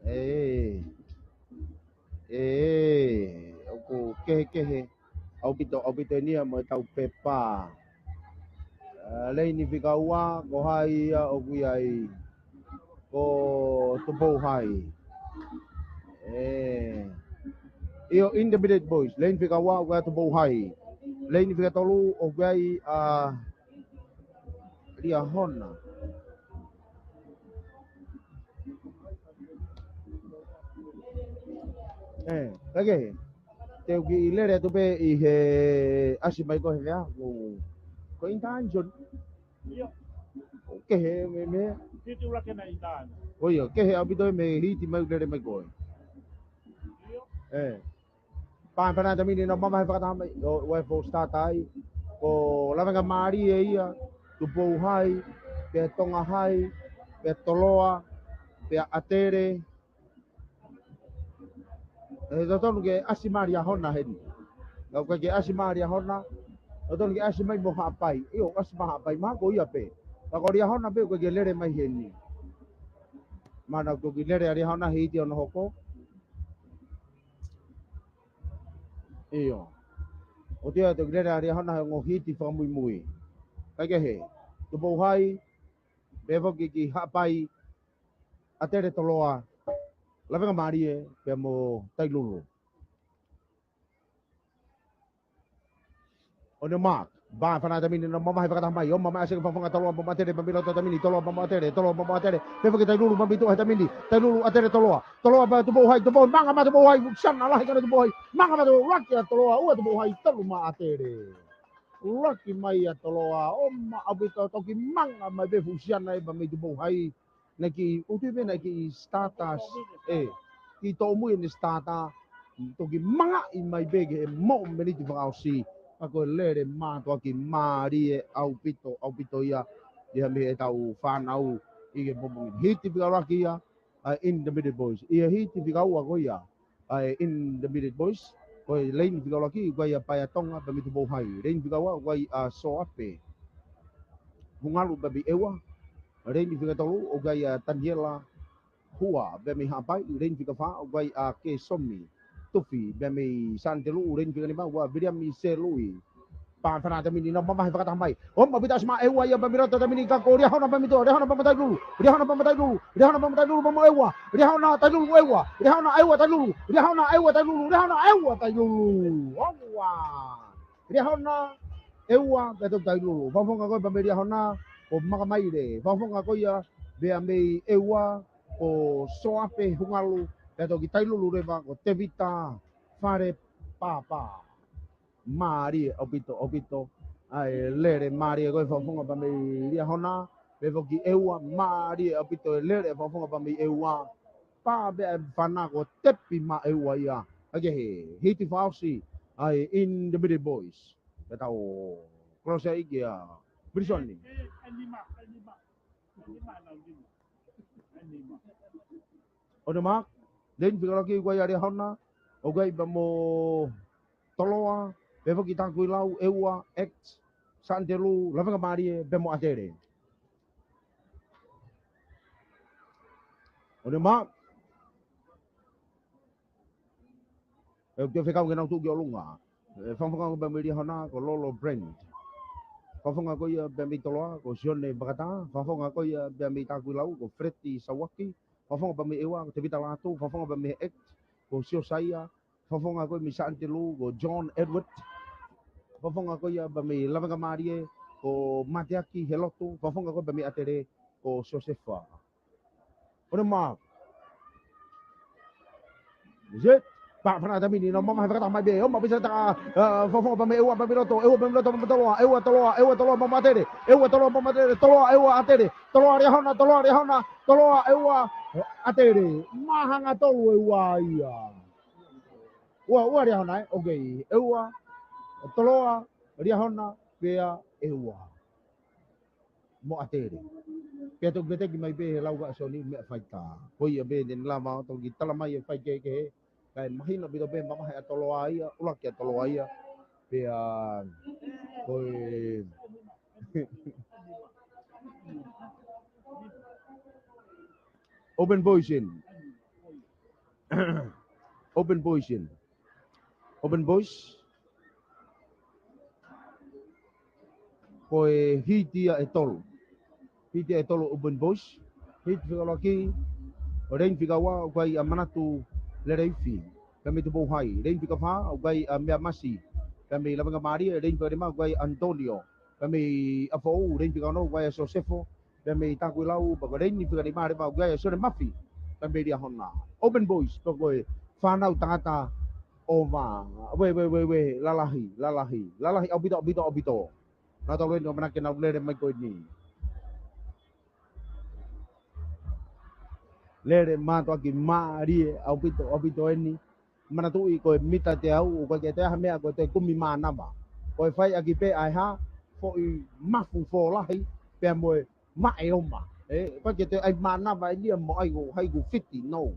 Eh, Oku kehe au pito ni mo tau pepa. Lei ni fikaua ko hai oku ai ko tupo hai. Eh, Io independent boys, lain fikaua ko tupo hai. Lain fikatolu oku ai ria hona. Lagi. Teu ki ilere tu pe i he asi mai ko he ya ko intention ke he me Kitu lake na indana. oyo ke he abito me hiti mai lere mai ko eh pa pa na tamini no mama pa ta mai o fo start ai ko lava nga mari e ia tu po hai pe tonga hai pe toloa pe atere e do tonu ke asi mari a hona he no ke asi mari a hona o tonu ke asi mai mo ha pai io asi ma ha pai ma ko ia pe pa ko ria hona pe ko ke lere mai he ni mana ko ki lere ari hona hiti ono hoko iyo o tia to ki lere ari hona ngo hiti fa mui mui kage he to bo hai bevo ki hapai atere toloa lavenga marie pe mo tailulu o ne mak ba fana tamini no mama hai pakata mai o mama ase fa fanga toloa mama tere pamilo to tamini toloa mama tere bevo ki tailulu mami to tamini tailulu atere toloa ba to bo hai to bo manga ma to bo hai sana lah kana to bo hai manga ma to rakia toloa ua to bo hai talu ma atere Laki mai a toloa o ma abita toki manga mai be fusiana e ba me tubo hai na ki utu be na ki status ki to mu ni stata toki manga i mai be ge mo me ni tubo au si ako lere ma to ki mari e au pito ia me e tau whanau i ge bomo hiti pika raki ia in the middle boys ia hiti pika ua ko ia in the middle boys Oi lain figa laki gua pa tonga ba mi tubo hai lain figa wa gua so ape hungalu ba bi ewa lain figa tolu o gua taniela hua ba mi hapai lain figa fa gua ke somi tufi ba mi santelu lain figa ni ba gua biria mi selui pa fana ta mini no mama fa ta mai o ma bita sma ewa ya ba mi rota ta mini ka ko ria hona ba mi to ria hona ba mata dulu ria hona ba mata dulu ria hona ba mata dulu ba mo ewa ria hona ta dulu ewa ria hona ewa ta dulu ria hona ewa ta dulu ria hona ewa ta dulu owa ria hona ewa ba to ta dulu fa fonga ko ba me ria hona o maka mai de fa fonga ko ya be a me ewa o so ape hungalu ba to ki tai lulu re ba ko te vita fare papa Mari opito ai lere Mari ko fonga pa me ria hona be foki eua Mari opito lere fonga pa me eua pa be fana ko tepi ma eua ia age he hiti fausi ai in the middle boys betau cross ai ia Brisoni Anima, anima. Anima na lima. Anima. o mak den figura ki ko ia hona o gai ba mo toloa be foki tanku lau eua x Santelu lava marie bemo atere o mak e ke fekau ke nau tu ke olunga fonga ko be me hona ko lolo brand fonga ko ia be me toloa ko sione bakata fonga ko ia be me tanku lau ko Freddy Sawaki fonga ba me ewa ko te vita latu fonga ba me x ko sio saya fonga ko mi Santelu ko John Edward fonga ko ia ba me lava marie ko Matiaki Helotu fonga ko be me atere ko Josefa o mak Zit. Pak pernah tapi ni nomor mah kata mai be. Om bisa ta fofo pa me ewa pa piloto. Ewa pa piloto pa toloa. Ewa toloa pa matere. Ewa toloa pa matere. Toloa ewa atere. Toloa rehona, toloa rehona. Toloa ewa atere. Mahanga tolu ewa ia. Wa rehona okay. Ewa toloa rehona pea ewa. Mo atere. Pea tu bete ki mai be lau ga soni me faita. Hoi be den lama to ki tala mai fai ke kai mahina bito be mama ha toloa ia ula ke toloa ia pe koi open voice in Open boys in. Open boys. Koe hitia e tolu. Hitia e tolu open boys. Hit whika ki. O rein whika wa o kai a manatu le reifi. Kami tu bohai. Rein whika wha o kai a mea masi. Kami lawenga Maria. Rein whika rima o kai Antonio. Kami a fo rein whika no o kai a Josefo. Kami taku lau. Baka rein whika rima rima o kai a Sone Mafi. Kami ria hona. Open boys. Koe whanau tangata. O ma. We. Lalahi. Obito. Nā tau rei no manake nau lere mai koe ni. Lere mātua ki maarie au pito eni. Mana tui koe mita te au, koe ke te aha mea koe te kumi mā nama. Koe whai aki pe ai ha, fo i mafu fo lahi, pia moe mae oma. Koe ke te ai mā nama e nia mo ai go haigu fiti, no.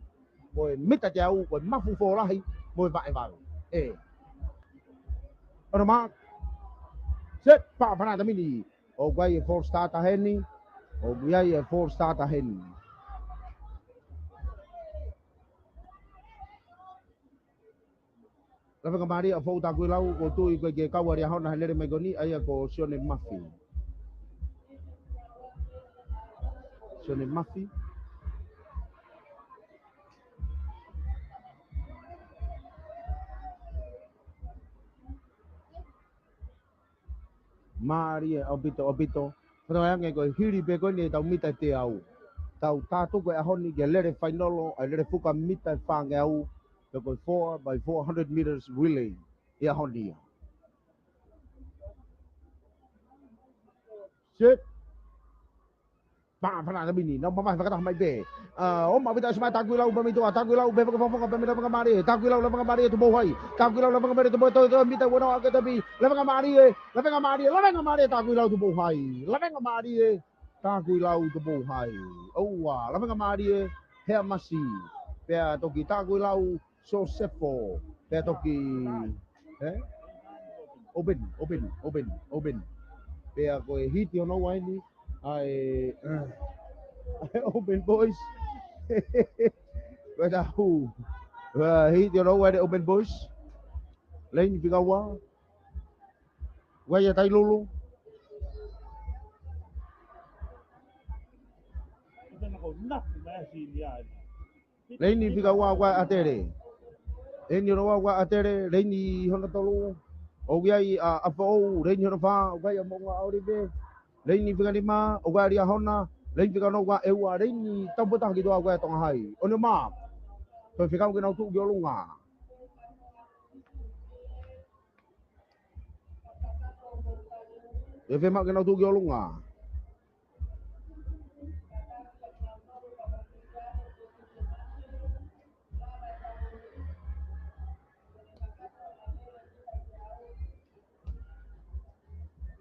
Koe mita te au, koe mafu fo lahi, moe vae. Ora mā, set pa panata mini. O guai e 4 starter heni, o guai e 4 starter heni. Lapa kamari a fau taku lau ko tui koe ke kau ari ahona helere mai koni aia ko Sone Mafi. Sone Mafi. Mari e obito. Pero yang koe hiri pe koe ni tau mita te au. Tau tātu koe ahoni ke lere whainolo, a lere fuka mita whange au. Pe koe 4 by 400 meters relay. E ahoni. Sit. Pa pana bini, no mama fa mai be. O ma bita sma taku lau ba mi to taku lau be ko fonga ba mi ba mari. Taku lau ba mari to bohai. Taku lau ba mari to bo to mi ta wono aga tabi. La ba mari. Taku lau to bohai. La ba mari. Taku lau to bohai. O wa la ba mari he masi. Pe toki taku lau so sepo. Pe toki open. Pe ko hiti ono wa ni. I open boys. But who? He, you know where the open boys? Lên phía cao quá. Quay ra tay luôn. Lên đi phía cao qua atere. Lên you know qua atere. Lên đi hơn tao luôn. O gai a fo. Lên you fa. Gai a monga audibe. Lên đi phía cao lima. O gai a hona. Lên phía cao no qua ewa. Lên đi tao bớt thằng gitu qua tong hai. Ono ma. Tôi phía cao cái nào tụ vô luôn à. Để phía mặt cái nào tụ vô luôn à.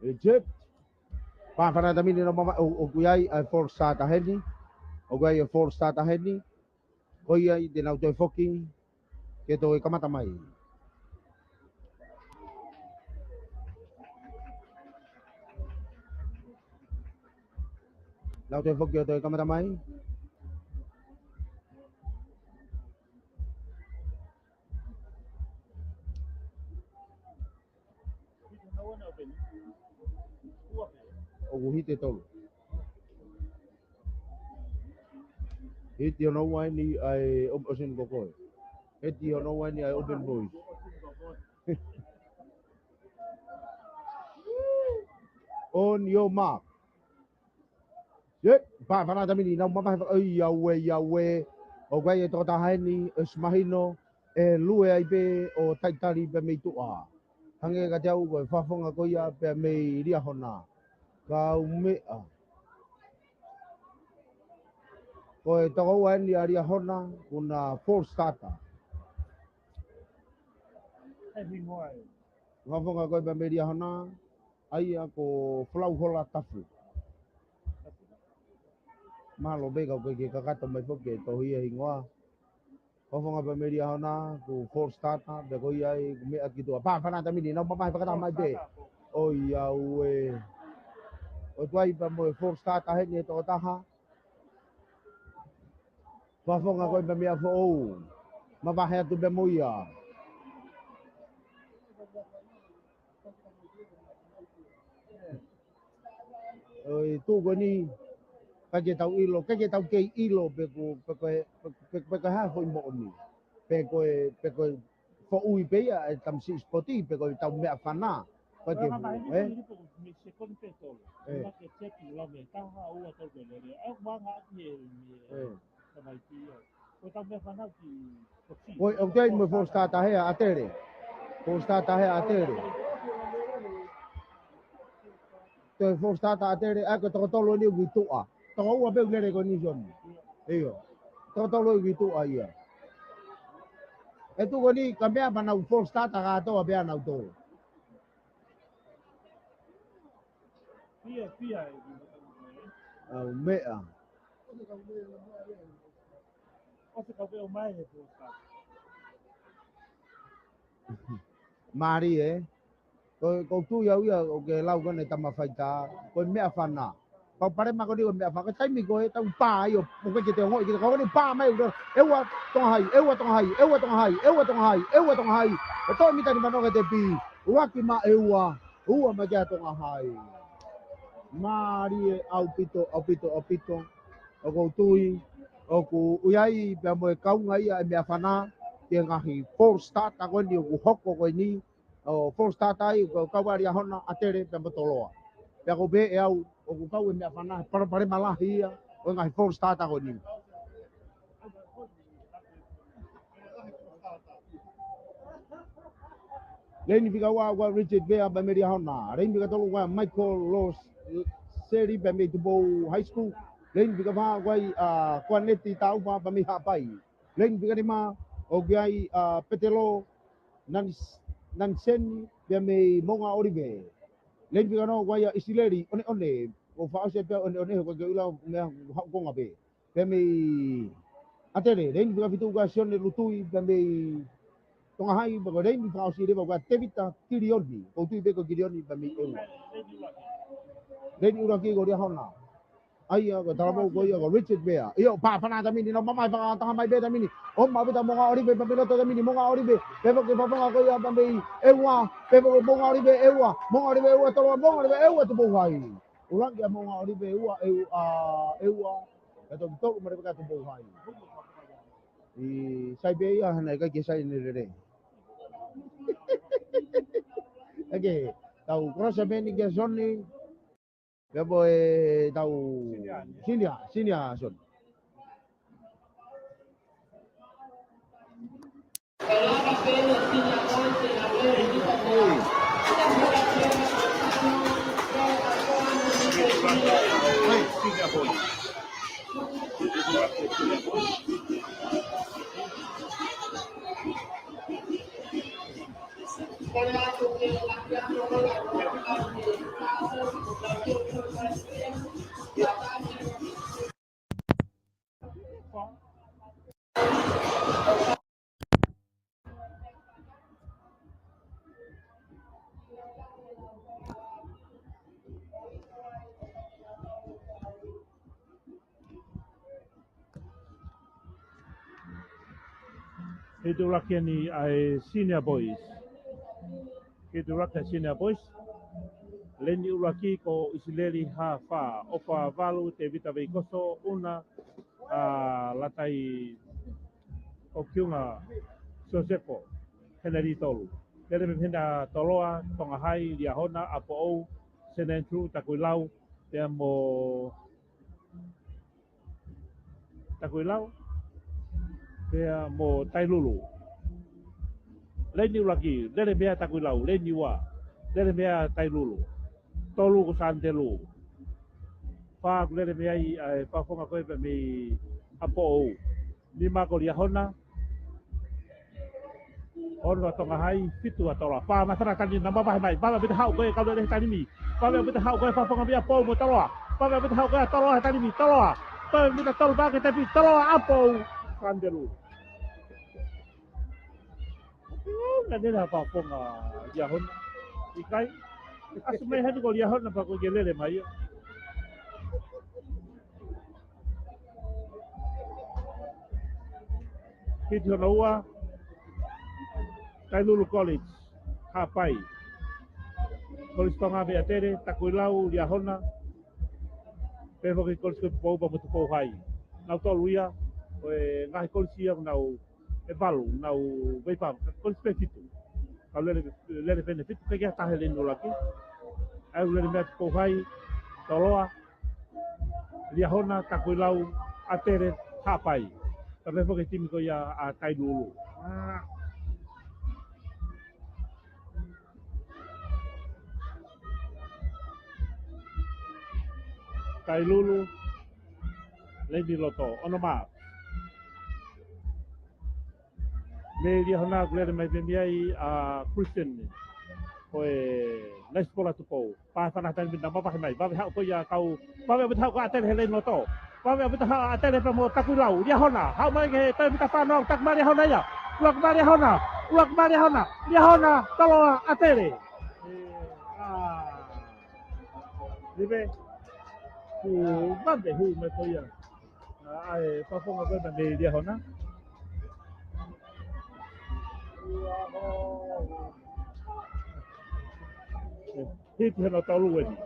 Egypt. Para namin ni mama o guyay ay for sa taheni. O guyay for sa taheni. O guyay dinaw toy foking. Keto kamatamay. Law toy fok toy kamatamay. O guhite tol. Hiti ono wai ni ay osin kokoy. Hiti ono wai ni ay open boys. On your mark. Yep, para namin ni mama ay yawe. O gaya to tahani esmahino e lue ai be o taitari be me tua. Hange ka jau ko fafonga ko ia pe me ria hona. Ka umea. Ko e toko wan ia ria hona una full starter. Fafonga ko be me ria hona ai ko flau hola tafu. Malo be ka ke kakato mai foke to hia hingoa. Fafonga be me ria hona ko full starter be ko ia me akitu. Pa na mini no mama pa kata mai be. O ia we. O tuai pa mo full starter he ni to taha. Fafonga ko be me fo. Mabahaya tu bemuia. Oi tu goni kage tau ilo, kage tau ke ilo pe ko ha foi mo ni. Pe ko fo ui pe ya tam si spoti pe ko tau me afana. Pa ke Orang main eh itu mesti kompetol. Cuma kecil kilo meter, awal atau beli. Bang ada sama dia. Kau tahu mana di kopi. Oi o te mo fo sta ta he atere. Fo sta ta he atere. Te fo sta ta atere a ko to tolo ni witu a. To ua be le ko ni jon. Iyo. To tolo witu a ia. E tu goni kambia bana fo sta ta ga to be na to. Pia. Mea. Você kau mai itu. Mari ko tu ya ya o ke lau ko ne tama faita ko mea fana. Kau pare ma ko ni mea fa ko tai mi ko e tau pa yo mo ko te ngo ki ko ni pa mai do ewa tong hai ewa tong hai ewa tong hai ewa tong hai ewa tong hai e to mi tani mano ke te pi uaki ma ewa ua ma ja tong hai Mari au pito o ko tui o ku uyai pe mo kau ngai a mea fana te ngahi four star ta ko ni ku hoko ko ni o four star tai ko kawari hona atere pe motoloa pe ko be e au o ku kau mea fana pare malahi ia o ngahi four star ta ko ni Leni fika wa Richard Bea ba meri hona Leni fika tolu wa Michael Ross seri ba me tubo high school Leni fika va wa kwaneti tau va ba me hapai Leni fika ni ma o gai petelo nan sen be me monga oribe Leni fika no wa isileri one o fa ase pe one ko ge ula me ko ngabe be me atere Leni fika fitu ga sion lutui be me tonga hai ba rei mi fa si re ba te vita kirioni ko tu be ko kirioni ba mi eu rei ura ki go ria hona ai ga tarabo go ia go Richard Bea io pa na ta mini no mama fa ta mai be ta mini o ma be ta mo ori be ba be ta mini mo ori be be ko fa fa go ia ba be ewa be ko mo ori be ewa to mo ori be ewa to bo hai urang ya mo ori be ewa to to mo re ka to bo hai i sai be ia na ga ke sai ni re Oke, tahu cross beni ke Sony. Ya boy tahu sini ya Son. Itu rakyat ni ai senior boys. Itu rakyat senior boys. Leni uraki ko isileri ha fa ofa valu te vita veikoso una latai o kiunga Josepo heneri tolu. Tere me hena toloa tonga hai lia hona apo ou senentru takuilau te mo takuilau te mo tailulu. Leni uraki, lere mea takuilau, leni wa, lere mea tailulu. Tolu ko santelu. Pa lere mea i pa fonga koe pe me apo ou. Lima ko lia hona. Ono tonga hai fitu atola. Pa masara tani na mama mai. Pa bita hau koe kau le tani mi. Pa bita hau koe pa fonga mea po mo taloa. Pa bita hau koe taloa tani mi taloa. Pa bita tol ba ke tapi taloa apo santelu. Nanti apa fonga lia hona. Ikai. Asumai hadi ko lia hona pa ko gelele mai. Fitu na ua Tailulu College, Hapai. College tonga be atere, takuilau, liahona. Pevo ke college ko pou pa mutu pou hai. Nau tolu ia, ngahi college ia nau e balu, nau veipa, college pe fitu. Kau lele pene fitu, kaya tahe lenu laki. Ai lele mea pou hai, toloa, liahona, takuilau, atere, Hapai. Tapi pevo ke timi ko ia a Tailulu. Tailulu, Lady Loto, ono maa. Me dia hona glere mai bemiai a Christian. Koe na sekolah tu pou. Pa sana tan bina mapa mai. Ba ha ko ya kau. Ba be tau ka aten hele Loto. Ba be tau aten pe mo takulau. Dia hona. Ha mai ke pe bita panong tak mari hona ya. Ulak mari hona. Ulak mari hona. Dia hona tolo atere. Libe. Bande hu me ko ya. Ai pa fonga ko bande dia hona. Hiti hana taulu wedi.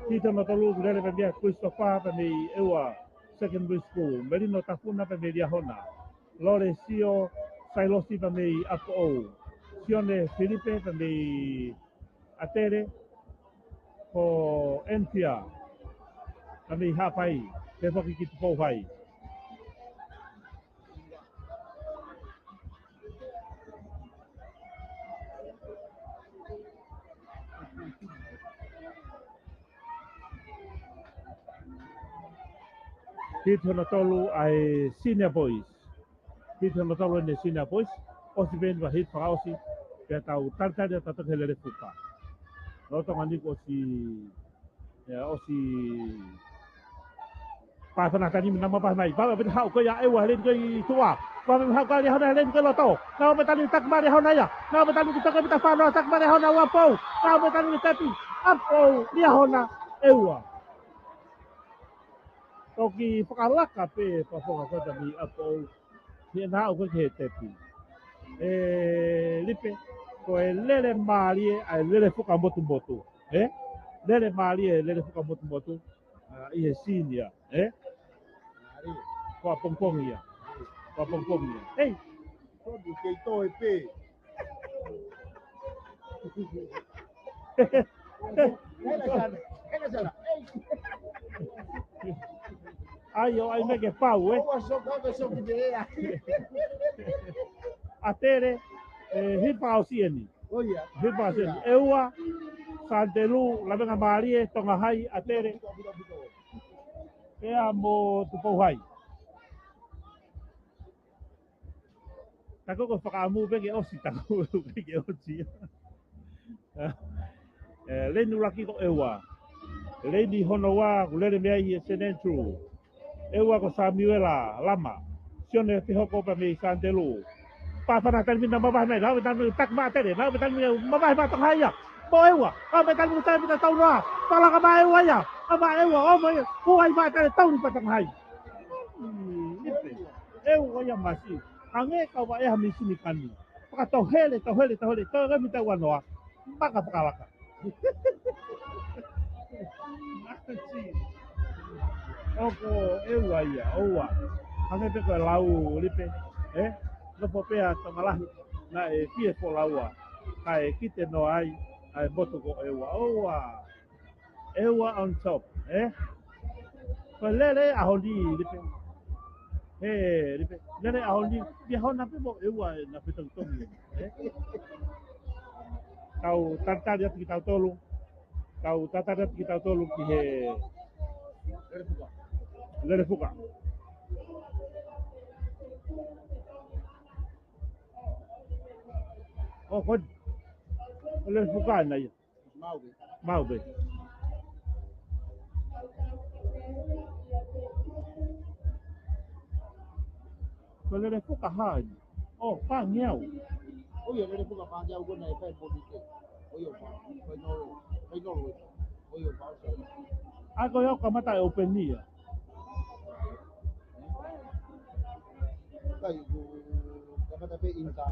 Hiti hana taulu lele pe mea Christopher pe mei ewa secondary school. Merino tafuna pe mei dia hona. Lore sio sailosi pe mei ako o. Sione Filipe pe mei atere. Ko Entia. Pe mei hapai. Pe whaki ki tupou hai. Hiti hana tolu ai senior boys. Hiti hana tolu ne senior boys. Osi ben wa hit whakaosi. Pea tau tartari a tatak hele fuka. Roto ngani ko osi pasana tani nama pas mai. Ba be hau ko ya ewa len ko tua. Ba be hau ka dia hona len ko loto. Na be tani tak mari hona ya. Na be tani kita ka fano tak mari hona wapo. Na be tani tapi apo dia hona ewa. Toki whakalaka pe pafonga ko tani apo. Hia na ko ke tepi. Lipe ko lele mali ai lele fuka motu. Lele mali e lele fuka motu. Ia sinia, Ko pongpong ia. Ko pongpong ia. Hey, Todo que to e pe. Ela sana. Ayo ai me ke pau, Só quando sou que ideia. Atere hipa osieni. Olha. Hipa osieni. Eua Santelu la venga marie tonga hai atere. Ea mo tupou hai. Tako ko whakaamu peke osi tako peke osi. Lenu laki ko ewa. Lady Honoa, kulere mea i Senentru. Ewa ko Samuela, lama. Sione te hoko pa me Santelu. Pāwhana tani mina mawai mai, lau tani tak maa tere, lau tani mina mawai maa tong hai ya. Mo ewa, lau tani mina tau noa. Tala ka maa ewa ya. Ka maa ewa, o mai, huai maa tere tau ni pa tong hai. Ewa ya masi. Ange kau wa eha misini kani. Paka tau hele. Tau remi tau wanoa. Maka pakalaka. Oko ewa ia, owa. Ange peko lau lipe. Lopo pea tangalahi. Na e pie po laua. Ka e kite no ai. Ai botu ko ewa. Owa. Ewa on top. Ko lele aholi lipe. Lipe. Lele aholi. Dia hona pe mo ewa na pe tongi. Kau tartari atu ki tau tolu. Kau tartari atu ki tau tolu ki he lele fuka. Oh, kod. Lele fuka na ia. Mau be. Ko lele fuka hai. Oh, pa ngiau. Oye, lele fuka pa ngiau ko na e fai polite. Oye, fai no. Oye, pa. Ako yo kamata e open nia. Kai kamata pe inka.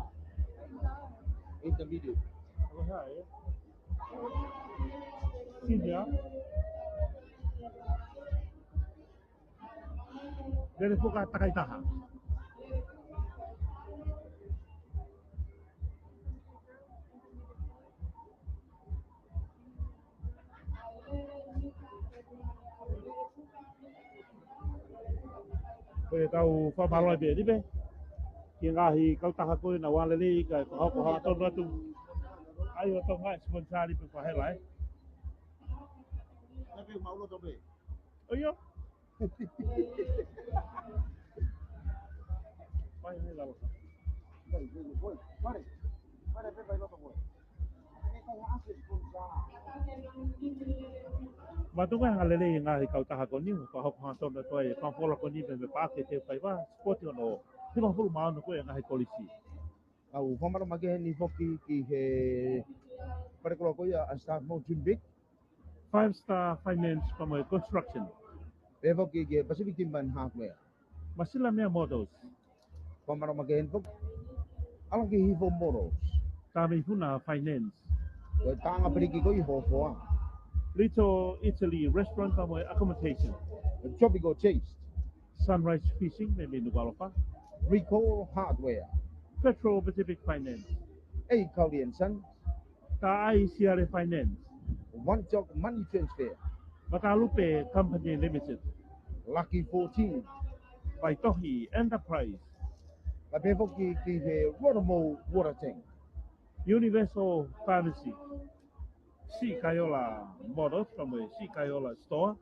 Intermediate. Apa saya? Senior. Dari fuka takai taha. Koe kau whamaroi be, ribe? Ki ngahi kau taha koe na walele ka hoko ha tonu atu. Ai o tonga sponsari pe whahela e. Tapi mau lo tobe. Oio. Vai ni lalo. Mari. Mari pe vai lo tobe. Ini kau asli sponsor. Matunga ngalele ngahi kau taha koni ka hoko ha tonu atu e whafola koni pe me pake te whai wa spoti ono. Tima fulu maano koe ngahi polisi. Au famara mage ni foki ki he pare ko ko ya staff mo timbik. 5-star finance from construction. Pe foki ke Pacific Timban hardware. Masila mea models. Famara mage en fok. Alang ki hifo moros. Kami huna finance. Ko tanga periki ko i ho foa. Little Italy restaurant from accommodation. Tropical Taste. Sunrise fishing, maybe Nugalapa. Recall Hardware. Petro Pacific Finance. A Cowley and Son. Ta ICR Finance. One Job Money Transfer. Matalupe Company Limited. Lucky 14. Baitohi Enterprise. La pe foki ki he Rotomo Water Tank. Universal Pharmacy. Si Kayola Models from a Si Kayola store.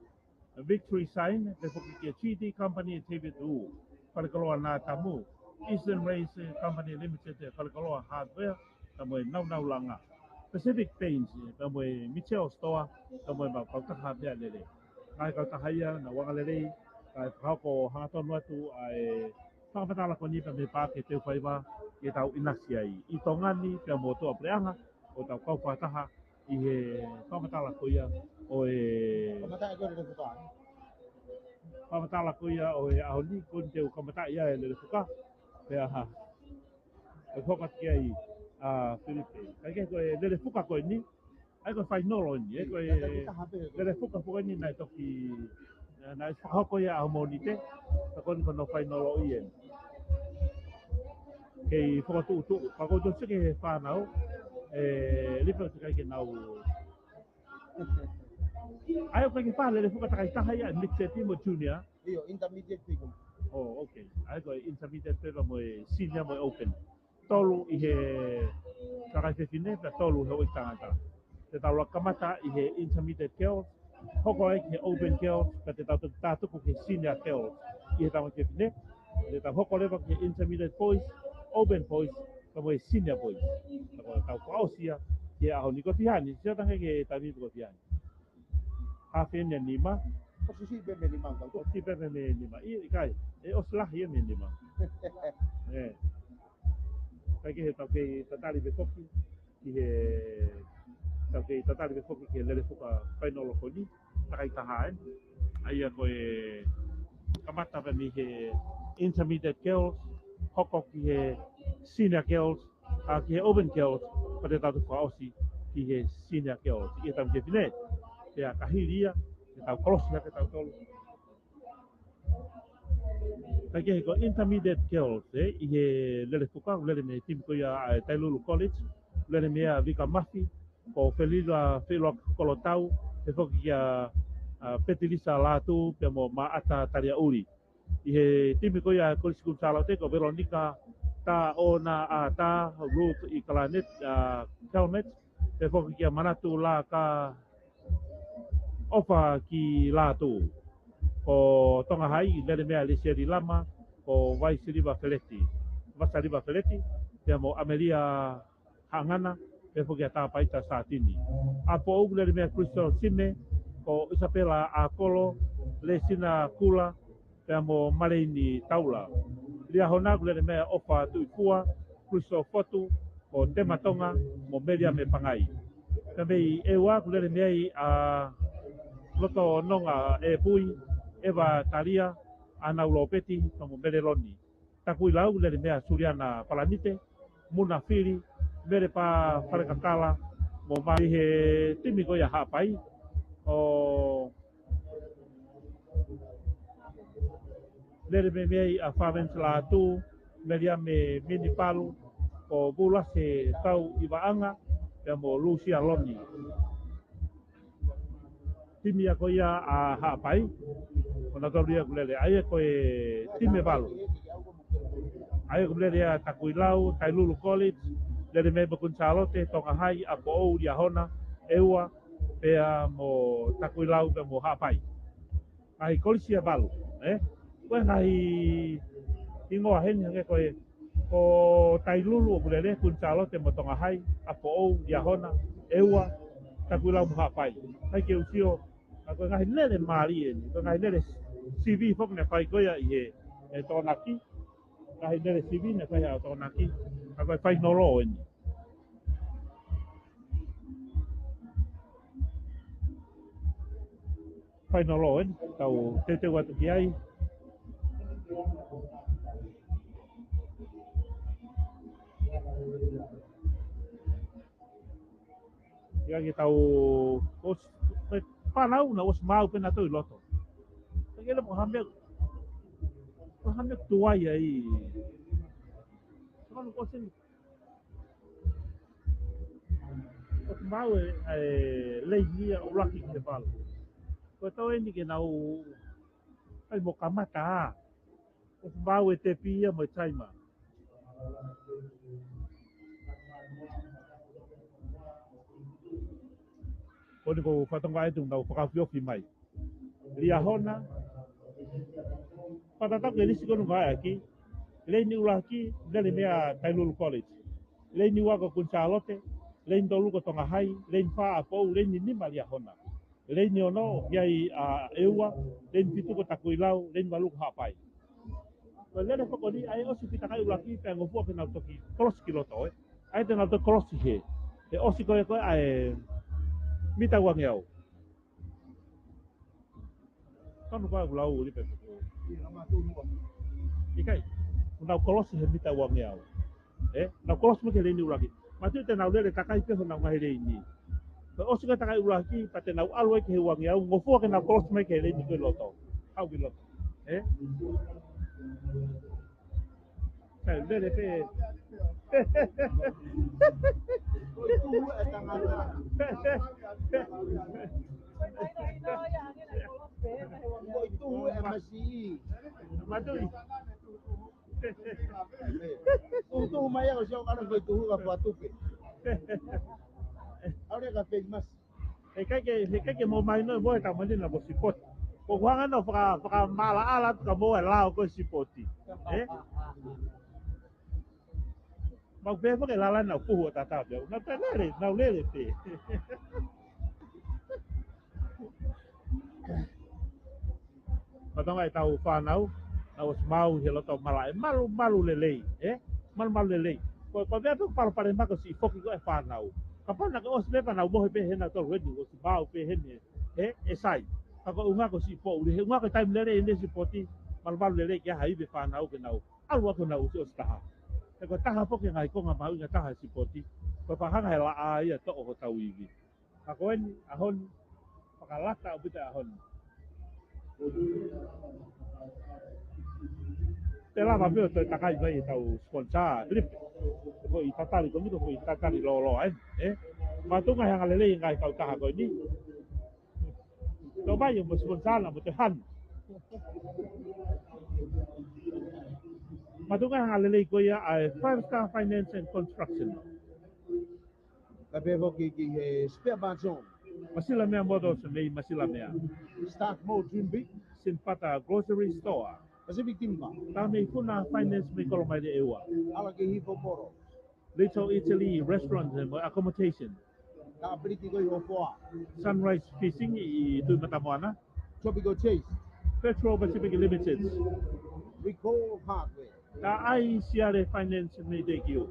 A Victory Sign, the Fuki Company TV do. Palakaloa na tamu. Eastern Race Company Limited, Palakaloa Hardware, tamu nau langa. Pacific Paints, tamu Mitchell Store, tamu Kautaha Lele. Kai Kautahaya, na Wangalele, Kai Hako Haton Watu, I Pangapatala Koni, Pame Park, Te Faiva, Getau Inasiai. Itongani, Piamoto Preanga, o Tau Kaupataha, Ihe Pangapatala Koya, o Kamata ko rin fukan. Pamatala kuya o ahoni kun te kamata ia le fuka pe ha e foka kia i a Filipe kai ke ko le fuka ko ni ai ko fai no ni e ko le fuka fuka ni na toki na fa ko ia harmonite ta kon ko no fai no i en ke foka tu pa ko to ke fa nau e lipa kai ke nau ayo ko ke pa le fuka ta kai ta ia mixed team junior. Iyo, intermediate people. Oh, okay. Ai ko intermediate pero mo senior mo open. Tolu i he karakefine pe tolu he o tangata. Te tau kamata i he intermediate girls. Hoko ai he open girls, pe te tau ko he senior girls. I he tau ke fine. Te tau hoko lewa ke intermediate boys, open boys, pe mo senior boys. Ko tau ko ausia ke aho ni ko tiani, sia tanga ke tavi ko tiani. Hafen ya nima. Posisi be me limang kau. O tipe me nima. I kai. E oslah ye me nima. Kai ke tau ke tatali be koki. Ki he tau ke tatali be koki ke lele fuka painolo koni. Takai tahaen. Ai ko e kamata be mi he intermediate girls. Hoko ki he senior girls. Ki he open girls. Pada tau ko ausi ki he senior girls. Ki tau ke fine. Te kahiria. Tau kolosnya ke tau tolu. Kaya ko intermediate girls i he lele fuka lele me tim ko ya Tailulu College lele me vika mafi ko felila felo kolotau e fo ya petilisa latu pe mo maata taria uri i he tim ko ya college school sala te ko Veronica ta ona ata Ruth i Kalanet Kelmet e fo ya manatu la ka ofa ki latu o tonga hai lele mea le seri lama o vai siriba feleti vasa riba feleti te mo Amelia hangana e fo kia tapaita satini apo o lele mea Crystal Sime o Isabella Akolo le sina kula te mo Maleni Taula lia hona lele mea ofa tuikua Crystal Fotu o Tematonga mo media me pangai te mei e wa lele mea a loto nonga e pui Eva Taria ana ulopeti tomo beleloni takui lau le mea suriana palanite muna fili mere pa wharekatala mo mai he timi ko ia hapai o lere me mei a whawens la tu meria me mini palu o bula se tau i waanga e mo Lucia Loni timi a ko ia a hapai o na toria kulele ai ko e time balu ai ko lere a takuilau Kailulu College lere me bakun Charlotte tonga hai a po o ia hona eua pea mo takuilau pe mo hapai ai kolisia balu koe ngai ingoa heni hange koe ko Kailulu o kulele kun Charlotte mo tonga hai a po o ia hona eua takuilau mo hapai hai ke usio ako ngai lele mari ni ko ngai lele CV fok ne fai ko ya e to naki ngai lele CV ne fai to naki ako fai no lo ni fai no lo ni tau te watu ki ai ya ki tau os panau na os mau pena to loto kele mo hambe tua ai sono cose os mau lei dia o laki ke falo ko to ni ke nau ai mo kamata os mau te pia mo chaima Pode ko fatonga itu nau pakafio fi mai. Lia hona. Patata ke lisi kono ga aki. Leini ulaki dele mea Kailulu College. Leini wako kun Charlotte, leini dolu ko tonga hai, leini fa apo, leini nima lia hona. Leini ono yai eua, leini pitu ko takuilau, leini walu ko hapai. Ko lele ko ni ai osi pita kai ulaki pe ngofu pe na toki cross kiloto Ai te na to cross he. Te osi ko ai mita wang yau. Kanu kwa ulau li pe. Ikai. Na kolos he mita wang yau. Na kolos mo ke ni uraki. Matu te na le takai pe na ngai le ni. Pe osi ka takai uraki pa te na alwe ke wang yau ngofu ke na kolos me ke le ni ke loto. Au ki loto. Le pe. Itu MSI. Matui. Itu maya ko siya kana ko itu ka patupe. Ahora ka pegmas. Kake mo mai no boy ta mani na bo sipot. Ko wanga no para mala ala ka mo la ko sipoti. Mau pe ke lala na pu ta ta be. Na pelere, na lele pe. Patong ai tau whanau, na os mau he loto malai, malu lelei, malu lelei. Ko vea tu pare mako si foki ko e whanau. Kapana ka os lepa na umohe pe hena to redu, os mau pe hene, sai. Kako unga ko si po, uri unga ko time lele inde si poti, malu lelei kia hai be whanau ke nau, alua ko nau si os taha. Ko taha foki ngai ko ngā mau inga taha si poti, ko pahanga he la a ia to o tau iwi. Kako en, ahon, pakalata o bita ahon. Te lava meu te takai vai tau sponsor trip ko i tatali ko mito ko i tatali lo ma tu ngai hanga lele ngai tau taha ko ni to vai mo sponsor na mo te han ma tu ngai hanga lele ko ia ai 5-star finance and construction Kabe ko ki spare banson. masila mea modo se nei masila mea Start mo dream big. simpata grocery store Kasi biktima. Tami kuna finance me kolomai de ewa Ala ke hipo poro. Little Italy restaurants and accommodation Ka apriti ko yo poa. Sunrise Fishing i Tui Matamoana, Tropical Chase. Petro Pacific Limited, Recall hardware. ta ai siare finance me de kiu,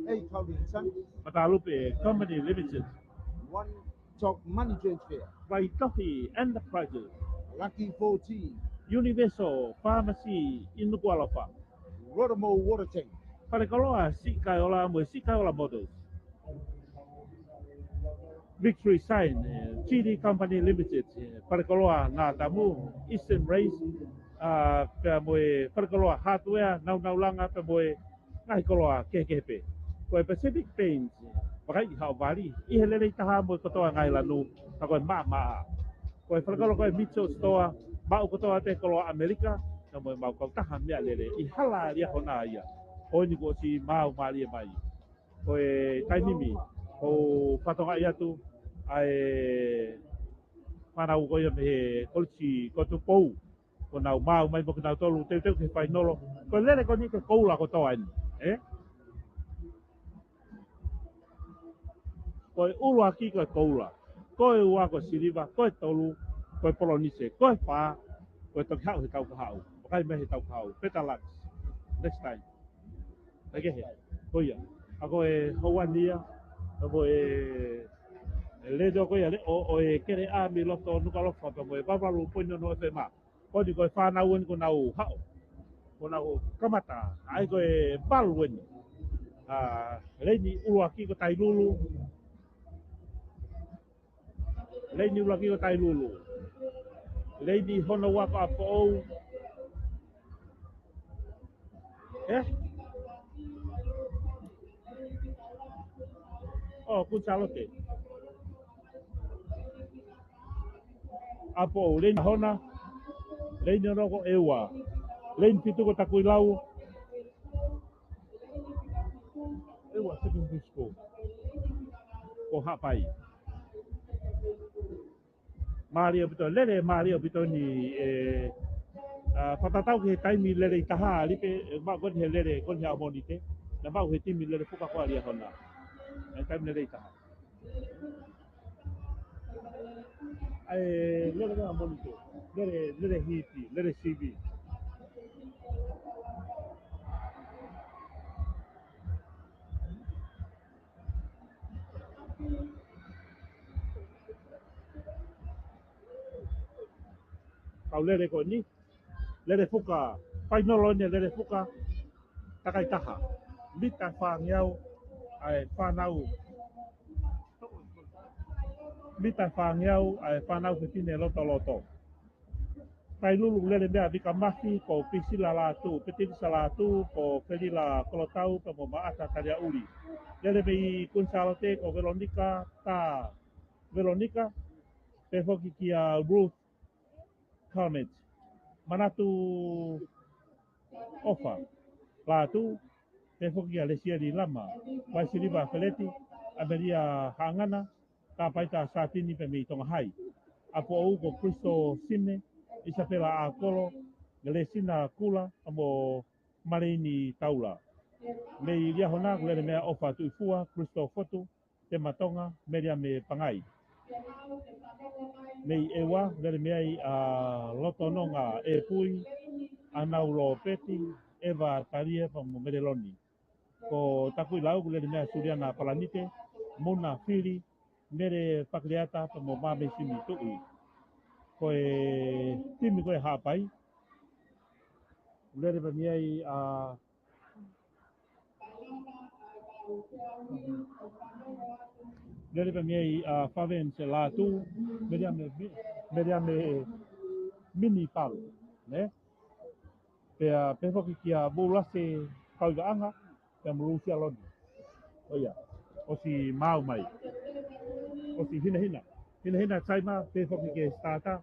8,000 son. Matalupe Company Limited, One talk money transfer. Waitohi Enterprises, Lucky 14. Universal Pharmacy in Kualafa, Rotomo water tank. Parekaloa Sikaola mo Sikaola Motors, Victory Sign, GD Company Limited, perkoloa na tamu Eastern Race, pe moe perkoloa hardware nau langa pe moe ngai koloa KKP. Koe Pacific Paints, pakai hau bali, I helele taha moe kotoa ngai lanu, ta koe maa. Koe perkoloa koe Mitchell Store, mau kotoa te koloa Amerika, na moe mau kau taha mea lele, I hala ria hona ia. Hoi ko si mau maria mai. Koe taimimi, ko patonga ia tu, ai manau ko ia me kolchi ko tu pou ko nau mau mai ko nau tolu te ke pai nolo ko lele ko ni ko koula ko toa ni ko ulu aki ko koula ko ua ko siliva ko tolu ko polonise ko pa ko to hau he tau hau kai me he tau hau petalax next time lagi he ko ia ako howania ako le do ko ya le o kere a mi lo to no lo fa mo ba ba lu po no fe ma ko di ko fa na won ko na u ha ko na u kamata ai ko bal wen le ni u aki ko tai lulu le ni u aki ko tai lulu le ni hono wa pa po ku chalote apo le hona le ni no ko ewa le ni pitu ko takui lau ewa secondary school ko hapai Mario betul lele Mario betul ni patatau ke taimi lele taha lipe ma kon he lele kon he amonite na ba he timi lele fuka ko ali hona na taimi lele taha ai lele ga amonite lele hiti lele CV kau lele ko ni lele fuka painolonya lele fuka takai taha bita fangiau ai fanau bita fangiau ai fanau fitine loto tai lulu lele mea bika masi ko pisila latu petili salatu ko pelila kolotau pa mo maata taria uli lele mei kunsalote ko Veronica pe foki kia Ruth Comment manatu ofa latu pe foki kia lesia di lama vai siliva feleti ameria hangana ta paita satini pe mei tonga hai apo au ko Kristo Sime Isabela Akolo Galesina Kula amo Marini Taula mei lia hona lele mea ofa tu fua Kristo Fotu te matonga meria me pangai mei ewa lele mea loto nonga e pui anau lo peti eva tarie pa mo mereloni ko takui lau lele mea suriana palanite mona fili mere pakliata pa mo mame simi tui koe timi koe hapai lere pa miai lere pa miai faven se latu media me mini pal ne pe foki kia bulase kauga anga pe mulusia lodi oia o si mau mai o si hina saima pe foki ke stata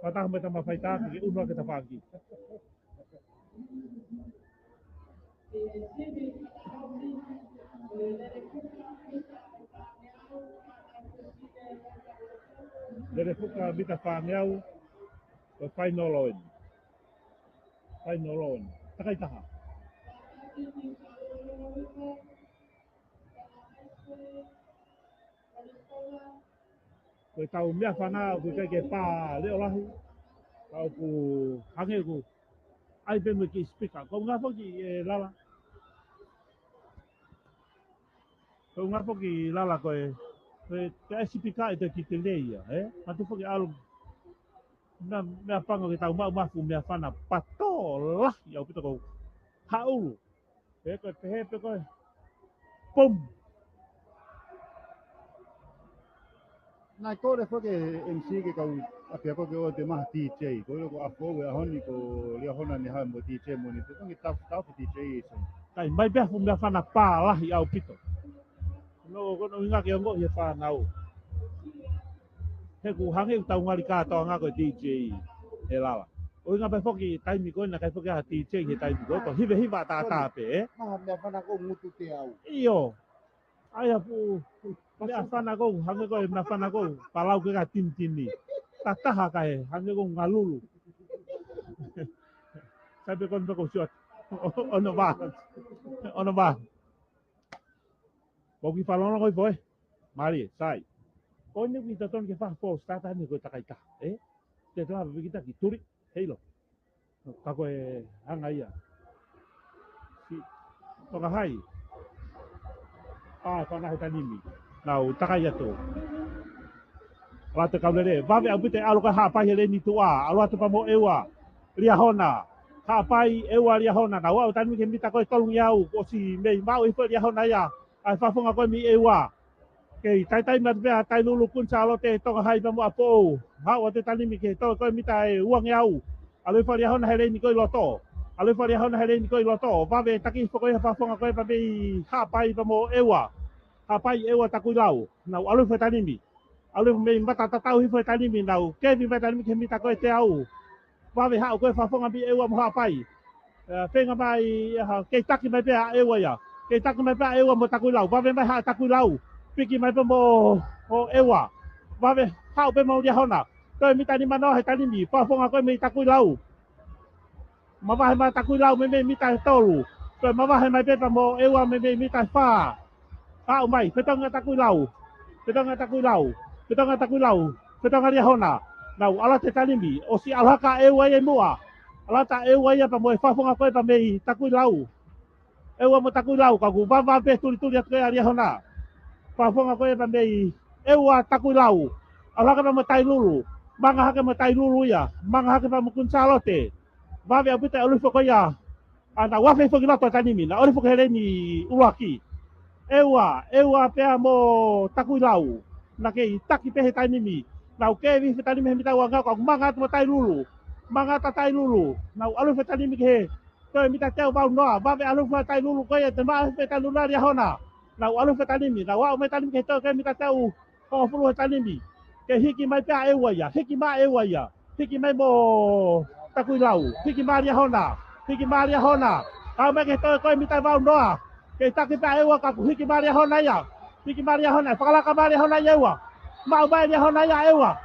patah meta mafaita ke unwa kita pagi lere fuka bita fangiau ko final takai taha ko tau mea fana ko ke pa le olahu tau ku hange ku ai pe me ki speaker ko ngapo ki lala ko te SPK itu kita leia matu foki alu na mea panga ke tau mafu mea fana patolah ya pito ko haulu pe ko pum na ko le fo ke MC ke ka apia ko ke o te maha DJ ko lo ko afo we honi ko le hona ni ha mo DJ mo ni to ngi tau DJ so Kai mai bea fu mea whana pā lahi au pito. No kono inga ke ongo he whanau. He ku hange utau ngari kātoa ngā koe DJ e lala. O inga pai whoki taimi koe na kai whoki ha DJ he taimi koe. Ko hive hiva tā tāpe e. Maha mea whana ko ngutu te au. Iyo. Aia pu. Mea whana kou, hange koe mea whana kou. Palau ke ka tintini. Tā taha kai, hange kou ngalulu. Saipe koe mpeko siot. Ono ba. Ono ba. Bogi whalono koe poe. Mari, sai. Koe ni kita ton ke whahpo, stata ni koe takai ka. Te toa pipi kita ki turi, heilo. Ka koe hanga ia. Si, toka hai. Whana he tanimi. Nau, takai atu. Rata kaulere, wawe au pite alo ka hapai hele ni tua, alo atu pa mo ewa. Ria hona. Hapai ewa ria hona. Nau au tanimi ke mita koe tolung iau. O si mei mau ipo ria hona ia. Ai whafunga koe mi ewa. Kei tai mat bea tai lulu kun sa alo te toka hai pa mo apo. Hau ate tanimi ke toka koe mita e uang iau. Alo ipo ria hona hele ni koe loto. Alo ipo ria hona hele ni koe loto. Wawe taki ipo koe whafunga koe pa mei hapai pa mo ewa. Hapai ewa takui lau. Nau alo ipo tanimi. Alo me mata tatau hifo tanimi nau kevi mata tanimi ke mita koe te au. Wawe hau koe whafonga bi ewa mo hapai. Whenga mai kei taki mai pea ewa ia. Kei taki mai pea ewa mo takui lau. Wawe mai haa takui lau. Piki mai pe mo ewa. Wawe hau pe mau ria hona. Koe mita ni manoa he tanimi. Whafonga koe me takui lau. Mawahe mai takui lau me mita tolu. Koe mawahe mai pepa mo ewa me mita wha. Hau mai, petonga takui lau. Petonga takui lau. Petonga takui lau, petonga ria hona. Nau ala te tanimi, o si alhaka ewa e mua. Ala ta ewa ia pa mo e whafonga koe pa mei takui lau. Ewa mo takui lau, kaku wawa pe turi atu koe ria hona. Whafonga koe pa mei ewa takui lau. Alhaka pa mo tai lulu, manga hake mo tai lulu ia. Manga hake pa mo kunsalote. Wawe au pita olifo koe ia. Ana wafe foki lato tanimi, na olifo koe ni uaki. Ewa pea mo takui lau. Na kei taki pehe tanimi. Nau kevi fe tanimi he mita wangau kau manga atu tai lulu. Manga ta tai lulu. Nau alu fe tanimi ke toi mita teu bau noa. Wawe alu fe tai lulu koe te maa fe tai lulu ria hona. Nau alu fe tanimi. Nau wau me tanimi ke toi ke mita teu hongo fulu he tanimi. Ke hiki mai pea ewa ia. Hiki maa ewa ia. Hiki mai mo takui lau. Hiki maa ria hona. Hiki maa ria hona. Kau me ke toi koe mita bau noa. Ke taki pea ewa kaku hiki maa ria hona ia. Hiki maa ria hona. Whakalaka maa ria hona ia ewa. Mau mai ria hona ia ewa.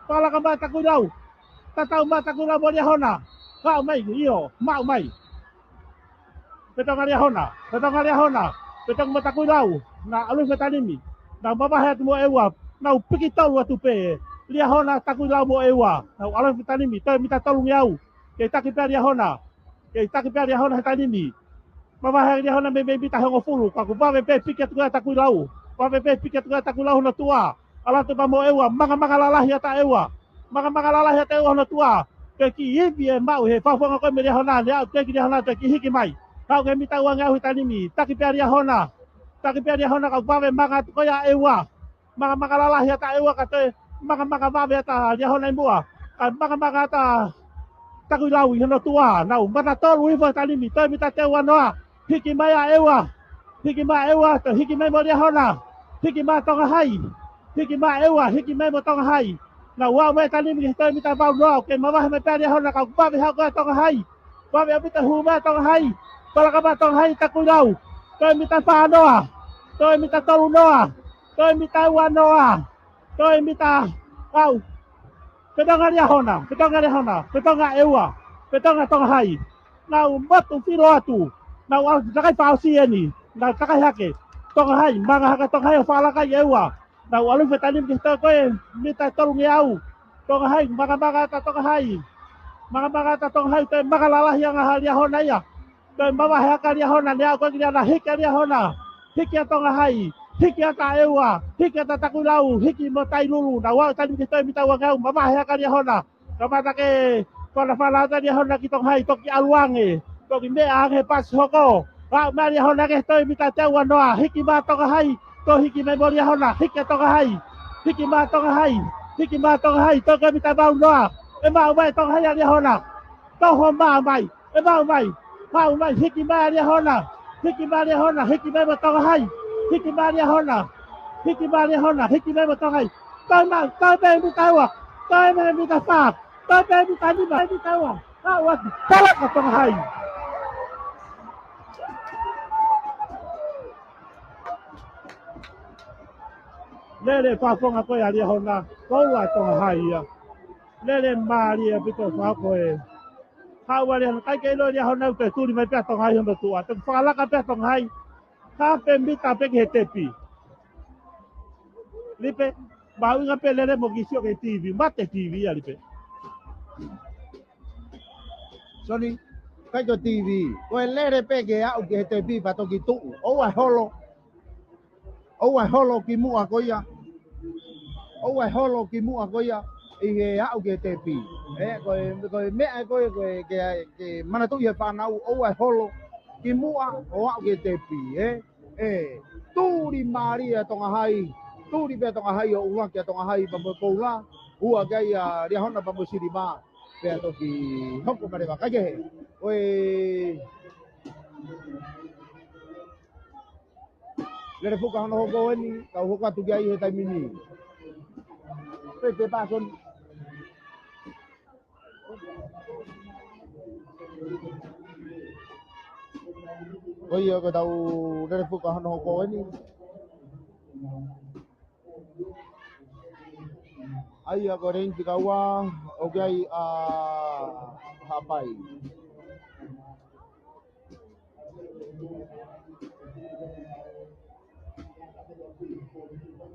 Whakalaka maa takui lau. Tatau maa takui lau mo ria hona. Mau mai iyo. Mau mai. Petonga ria hona. Petonga ria hona. Petonga maa takui lau. Na alu fe tanimi. Na mawahe atu mo ewa. Nau piki tolu atu pe. Ria hona takui lau mo ewa. Nau alu fe tanimi. Toi mita tolung iau. Kei taki pea ria hona. Kei taki pea ria hona he tanimi. Mawahe ria hona me mita hongo fulu. Kaku wawe pe piki atu takui lau. Wawe pe piki atu takui lau na tua. Ala tu pa mo ewa, manga lalahi ata ewa. Manga lalahi ata ewa na tua. Ke ki hivi e mau he whafonga koe me ria hona. Nia te ki ria hona te ki hiki mai. Kau ke mita ua ngau hitanimi. Taki pea ria hona. Taki pea ria hona kau wawe manga atu koe a ewa. Manga lalahi ata ewa ka te. Manga wawe ata ria hona imua. Manga ata takui lau i hana tua. Nau mata tolu hifo hitanimi. Toi mita te ua noa. Hiki mai a ewa. Hiki mai ewa. Hiki mai mo ria hona. Hiki mai tonga hai. Hiki mai ewa, hiki mai mo tonga hai. Na wau mai tanimi ke toi mita bau noa. Ke mawahe mai pea ria hona kau wawe hau koe tonga hai. Wawe au mita huma tonga hai. Palaka ma tonga hai takui lau. Toi mita wha noa. Toi mita tolu noa. Toi mita ua noa. Toi mita au. Petonga ria hona. Petonga ria hona. Petonga ewa. Petonga tonga hai. Nau motu whiro atu. Nau au takai pao sieni. Nau takai hake. Tonga hai. Manga haka tonga hai o whalaka i ewa. Nau alu fe tanim ke toi koe mita tolung iau. Tonga hai, manga ta tonga hai. Manga ta tonga hai, toi manga lalahi anga ria hona ia. Toi mawahe haka ria hona, nia koe ria na hiki ria hona. Hiki a tonga hai, hiki ata ewa, hiki ata takui lau, hiki mo tai lulu. Nau wau tanim ke toi mita wangau, mawahe haka ria hona. Kamata ke whala ata ria hona ki tonga hai, toki aluange. Toki mea ange pas hoko. Wau mea ria hona ke toi mita teua noa, hiki ma tonga hai. Ko hiki mai mo ria hona, hiki a tonga hai. hiki ma tonga hai to ka mita bau noa e ma mai tonga hai ali hona to ho ma mai e ma mai hiki ma ali hona hiki ma tonga hai hiki ma ali hona hiki ma tonga hai to be mita wa to be mita fa to be mita wa wa kala ka tonga hai Lele whafonga koe aria hona, koua tonga hai ia. Lele maari e pito whakoe. Hauari hana, kai kei loria hona uke tūri mai pia tonga hai hona tua. Te whalaka pia tonga hai, ka pe mita peki he tepi. Lipe, maunga pe lele mo kisio ke TV, mate TV ia lipe. Soni, kai to TV. Koe lere peke au ke he te pipa toki tuu. Oua holo ki mua koia. Oua holo ki mua koia. I he au ke te pi. Koe mea koe ke mana tu ia whanau. Oua holo ki mua o au ke te pi. Tūri maria tonga hai. Tūri pia tonga hai o uraki a tonga hai. Pambo koula. Ua gai a ria hona pambo sirima. Pea toki hoko marewa. Kai ke he. Koe... Lere fuka hana hoko eni, kau hoko atu kia i he taimini. Pepe pason. Oi ko tau lere fuka hana hoko eni. Ai ko rein tika ua, o kia i a hapai.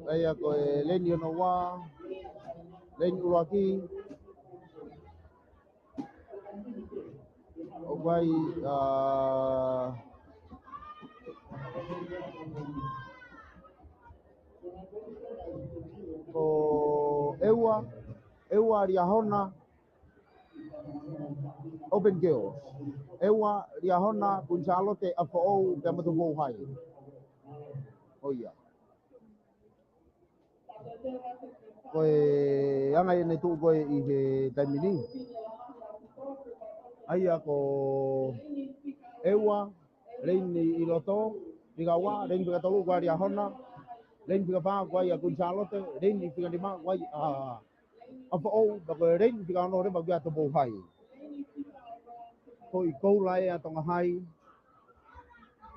Ai ko leni ono wa, leni uraki. O vai ko eua ria hona Open Girls. Eua ria hona Gonzalo te afo te matu mo hai. Oh iya. Koe anga i nei tu koe i he taimini. Aia ko eua reini i loto pika wa reini pika tolu kwa ria hona reini pika paa kwa ia Gonzalo te reini pika lima kwa afo ba koe reini pika ono re ba kia to mo hai. Ko i kou lai a tonga hai.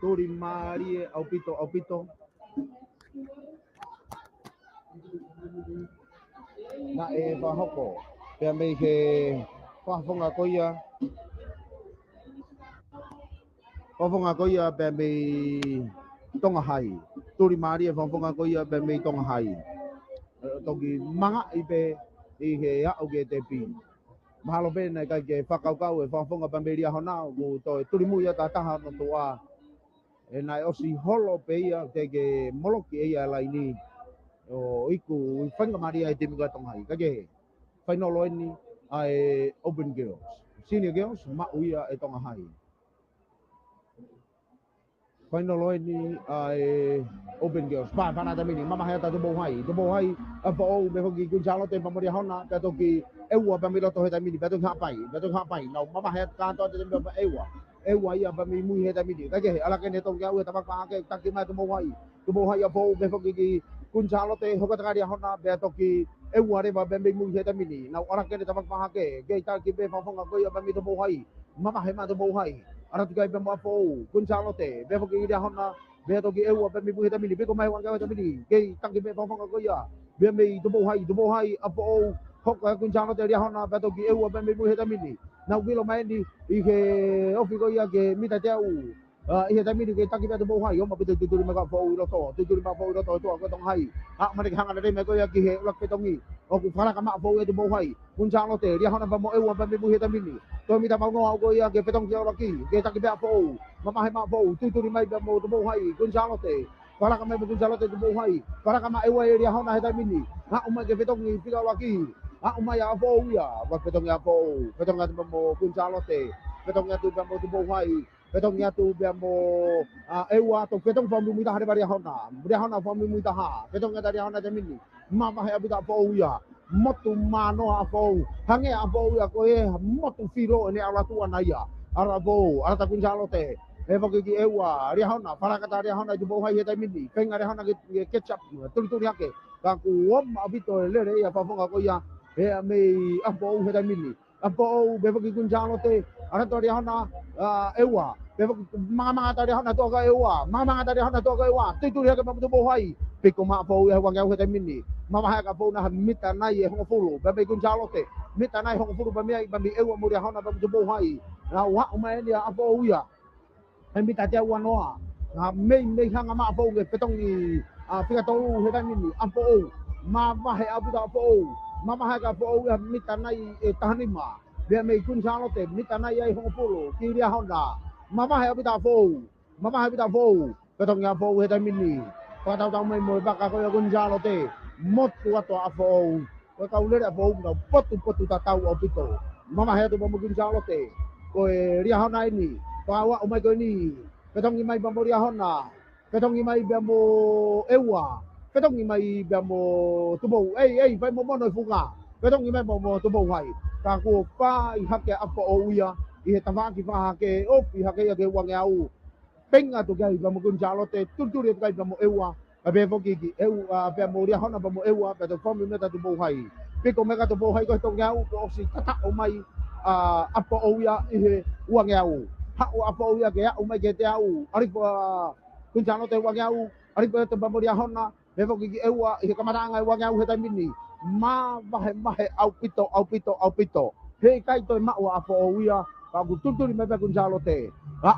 Turi maari au pito. Na e wahoko. Pea mei ke whafonga koia. Whafonga koia pea mei tonga hai. Turi maari e whafonga koia pea mei tonga hai. Toki manga i pe i he au ke te pi. Mahalo pēnei kai ke whakaukau e whafonga pea mei ria honao. Ku toi turi muia ta taha no toa. E nai osi holo pe ia te ke moloki e ia lai ni o iku whanga maria e te mga tonghai kage whainolo eni ai Open Girls Senior Girls ma uia e tonga hai whainolo eni ai Open Girls pa pana tamini mama hea ta tubo hai a fo me hoki Gonzalo te mamoria hona ka toki eua pa miro to he tamini beto hapai no mama hea ka to te eua ia pa mi mui he tamini kage ala ke ne tong ya ua tapak pa ke takima tubo hai a fo me hoki Gonzalo te hokatakaria hona bea toki eua rewa be me mui he tamini na ora ke ne tapak pa ke ta ki be fonga ko ia pa mi tubo hai mama he ma tubo hai ara tu kai be mo fo Gonzalo te be hoki ria hona be toki eua be mi mui he tamini be ko mai wan ka tamini ke taki be fonga ko ia be me tubo hai a fo hokka Gonzalo te ria hona be toki eua be mi mui he tamini na wilo mai ni i ke ofi ko ia ke mita te au i he tamini ke taki be tubo hai o ma be tuturi ma ka fo ro to ko tong hai a ma ke hanga le me ko ia ki he lak pe tongi o ku fara ka ma fo e tubo hai Gonzalo te ria hona ba mo eua be mi mui he tamini to mi ta ma ngo ko ia ke pe tong ki ki ke taki be fo mama he ma fo tuturi mai be mo tubo hai Gonzalo te fara ka me Gonzalo te tubo hai fara ka ma eua ria hona he tamini ha o ma ke pe tongi pika ki uma ya fo ia wa pe tongi fo pe tonga mo Gonzalo te pe tonga tu ba mo tubo hai petong ya tu be mo ewa to petong fami muita hare bari hona fami muita ha petong ya dari hona jamini mama he abita fo ya motu mano afo hange afo ya ko e motu filo ni ala tu anaya ara bo ara ta kunjalo te e mo ki ewa ri hona para kata ri hona jubo hai ta mini penga ri hona ke ketchup tu tu yake ka ku om abito le re ya fa fonga ko ya e me afo he ta mini afo be mo ki kunjalo te ara to ri hona ewa be mama ta ri hona to ka ewa mama ta ri hona to ka ewa tu tu yake mo tu bo hai piko ma afo ya wanga he ta mini mama ha ka fona mita nai e hongo fulu ba be kunjalo te mita nai hongo fulu ba me ewa mo ri hona ba jubo hai na wa o mai ni afo ya em bị tại wa noa me hanga ma fo ge petong ni fika to he dan ni ampo ma ma he abu da fo ma ma ha ga fo ya mi tanai e tahani ma be me kun sa lo te mi tanai ai hong polo ki ria honda ma ma he abu da fo ma ma he abu da fo petong ya fo he dan ni pa tao me mo ba ka ko kun sa lo te mot tu ato afo ko ka ule da fo no potu ta tau obito ma ma he to mo kun sa lo te ko ria honda ni Pawa umay ko ni petong imay bamoria hona petong imay bamo ewa petong imay bamo tubo vai mo no fuga petong imay mo tubo hai ka ko pa ihake apo oya i tama ki pa hake op ihake ya ke wang yau penga to gai bamo kun jalote tunturi gai bamo ewa abe fogi ki ewa bamo ria hona bamo ewa petong fomi meta tubo hai piko mega tubo hai ko tong yau ko si tata umay apo oya i wang yau hak apa uya ke umai ke te au ari kun jano te wang au ari te bamoria hona bevo ki ewa i kamaranga wang au heta mini ma mahe au pito he kai to ma wa apa uya ka ku tutu ni mebe kun jalo te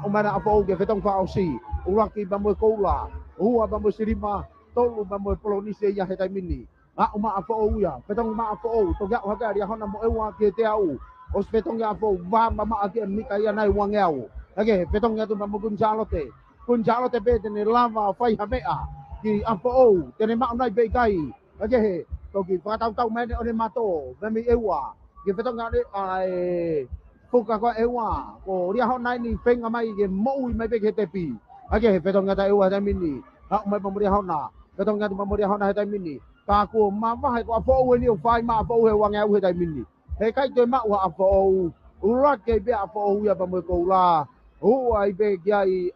umana apa u ke fetong fa ausi uraki bamo koula ua bamo sirima tolu bamo polonise ya heta mini uma apa uya fetong ma apa u to ga wa ga ria hona mo ewa ke te au os petong ya fo va mama ake mi kaya nai wangau ake petong ya tu mamu kun jalote be tene lava fai hamea ki apo o tene ma nai be kai ake to ki pa tau me ne mato me mi ewa ki petong ya ai fuka ko ewa ko ria ho nai ni penga mai ke mo mai be ke te pi ake petong ya ta ewa ta mini ha mai mamu ria ho na petong ya tu mamu ria ho na ta mini ka ko mama hai ko apo o ni fai ma apo o wangau he ta mini he kai te ma wa apo ura ke be apo ya ba mo ko la o ai be ai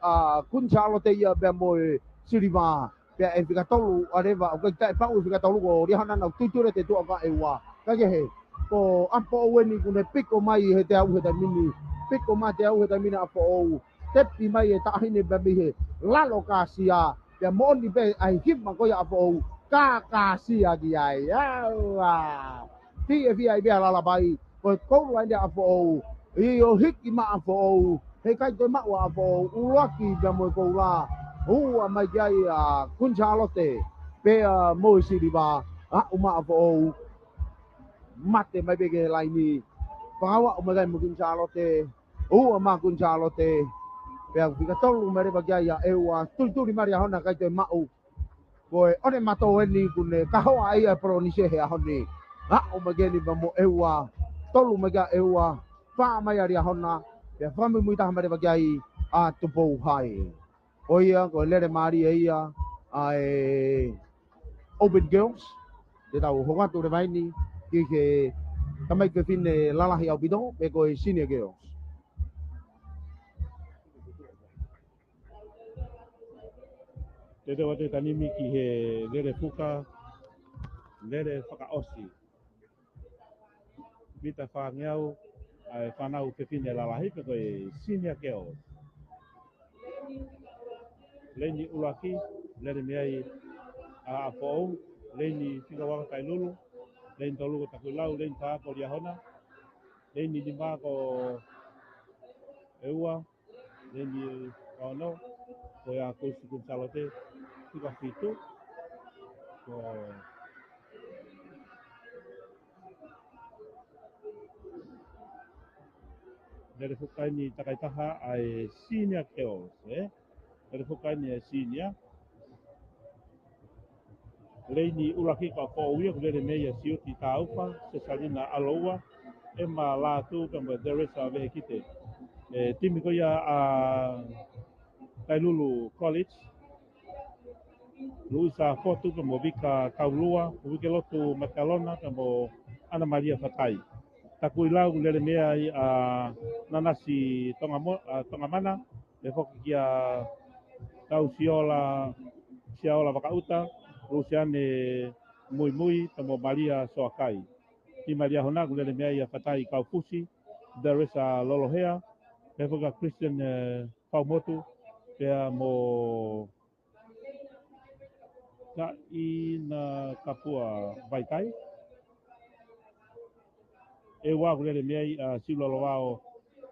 kun chalo te ya be mo siriva be e fika tolu areva o ka pa u fika tolu ko ri hana na tuture te tu aka e wa ka ke he ko apo o ni ku ne piko mai he te au he ta mini piko ma te au he ta mini apo o te pi mai e ta hine be mi he la lo ka sia be mo ni be ai hip ma ko ya apo ka sia di ai ya ti e vi ai be la bai ko ko la dia apo i o hiki ma apo he kai te ma wa apo uraki be mo ko la ua mai ai kun chalote pe mo si di ba uma apo mate mai be ke lai ni pawa uma gai mo kun chalote ma kun chalote pe fika tolu mere ba ya ewa tu di maria hona kai te ma Boy, one mato ni kune kaho ai pro ni se he honi. O mageni ba mo ewa. Tolu maga ewa. Fa mai ari hona. Ya fa mi muita mare ba gai tu bo hai. Oia ko lere mari ia ai open girls. De tau honga tu de vai ni ki ke tamai ke fine lala hi au bidon be ko senior girls. Te te wate tanimi ki he lere fuka, lere whakaosi. Vita whangeau, ai whanau ke whine lalahi pe koe senior girls. Leini ulaki, lere meai a apou, leini whikawaka kai lulu, leini tolu ko taku lau, leini tāko ria hona, leini lima ko eua, leini kaono, ko ia kusikun salote, whika whitu, ko lere fukai ni takaitaha ai senior girls, lere fukai ni ai senior. Leini uraki ka po uia ko lere nei siu ti taufa se salina aloa e ma la tu ka mo deresa ve kite timi ko ia Tailulu College. Luisa fotu pe mo vika kaulua, mo vika lotu Matalona pe mo Ana Maria Fatai. Takui lau lele mea i nanasi tonga mana, le foki kia tau siola wakauta, rusiane mui pe mo Maria Soakai. Ki Maria Honagu lele mea i Fatai Kaupusi, there is a Lolohea, le foka Christian Paumotu, pea mo ka i na kapua Vaitai. E wā kulele mea i silo loao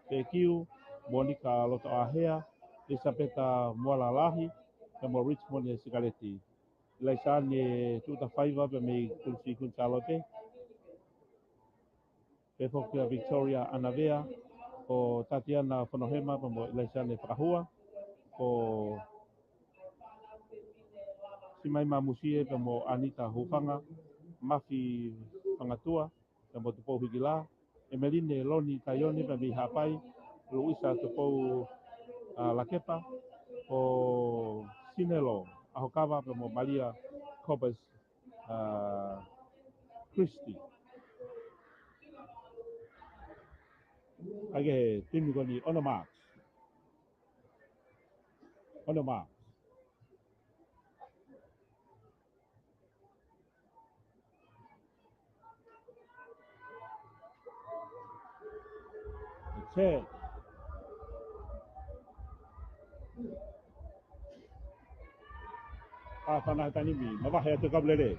te kiu, Monica Loto Ahea, Elisabeta Moala Lahi, e mo Richmond e Sigaleti. Lai sa ne tuta whaiva pe me kunsi kunsalote, pe fokia Victoria Anavea, o Tatiana Fonohema pe mo lai sa ne whakahua, o Simaima Musie pe mo Anita Hufanga, Mafi Pangatua, pe mo Tupo Higila, Emeline Loni Tayoni pe mi hapai, Luisa Tupo Lakepa, o Sinelo Ahokava pe mo Maria Cobas Christie. Age timi koni Ono Marks. Ono Marks. Che. Pana tanimi, mabahe tu kablere.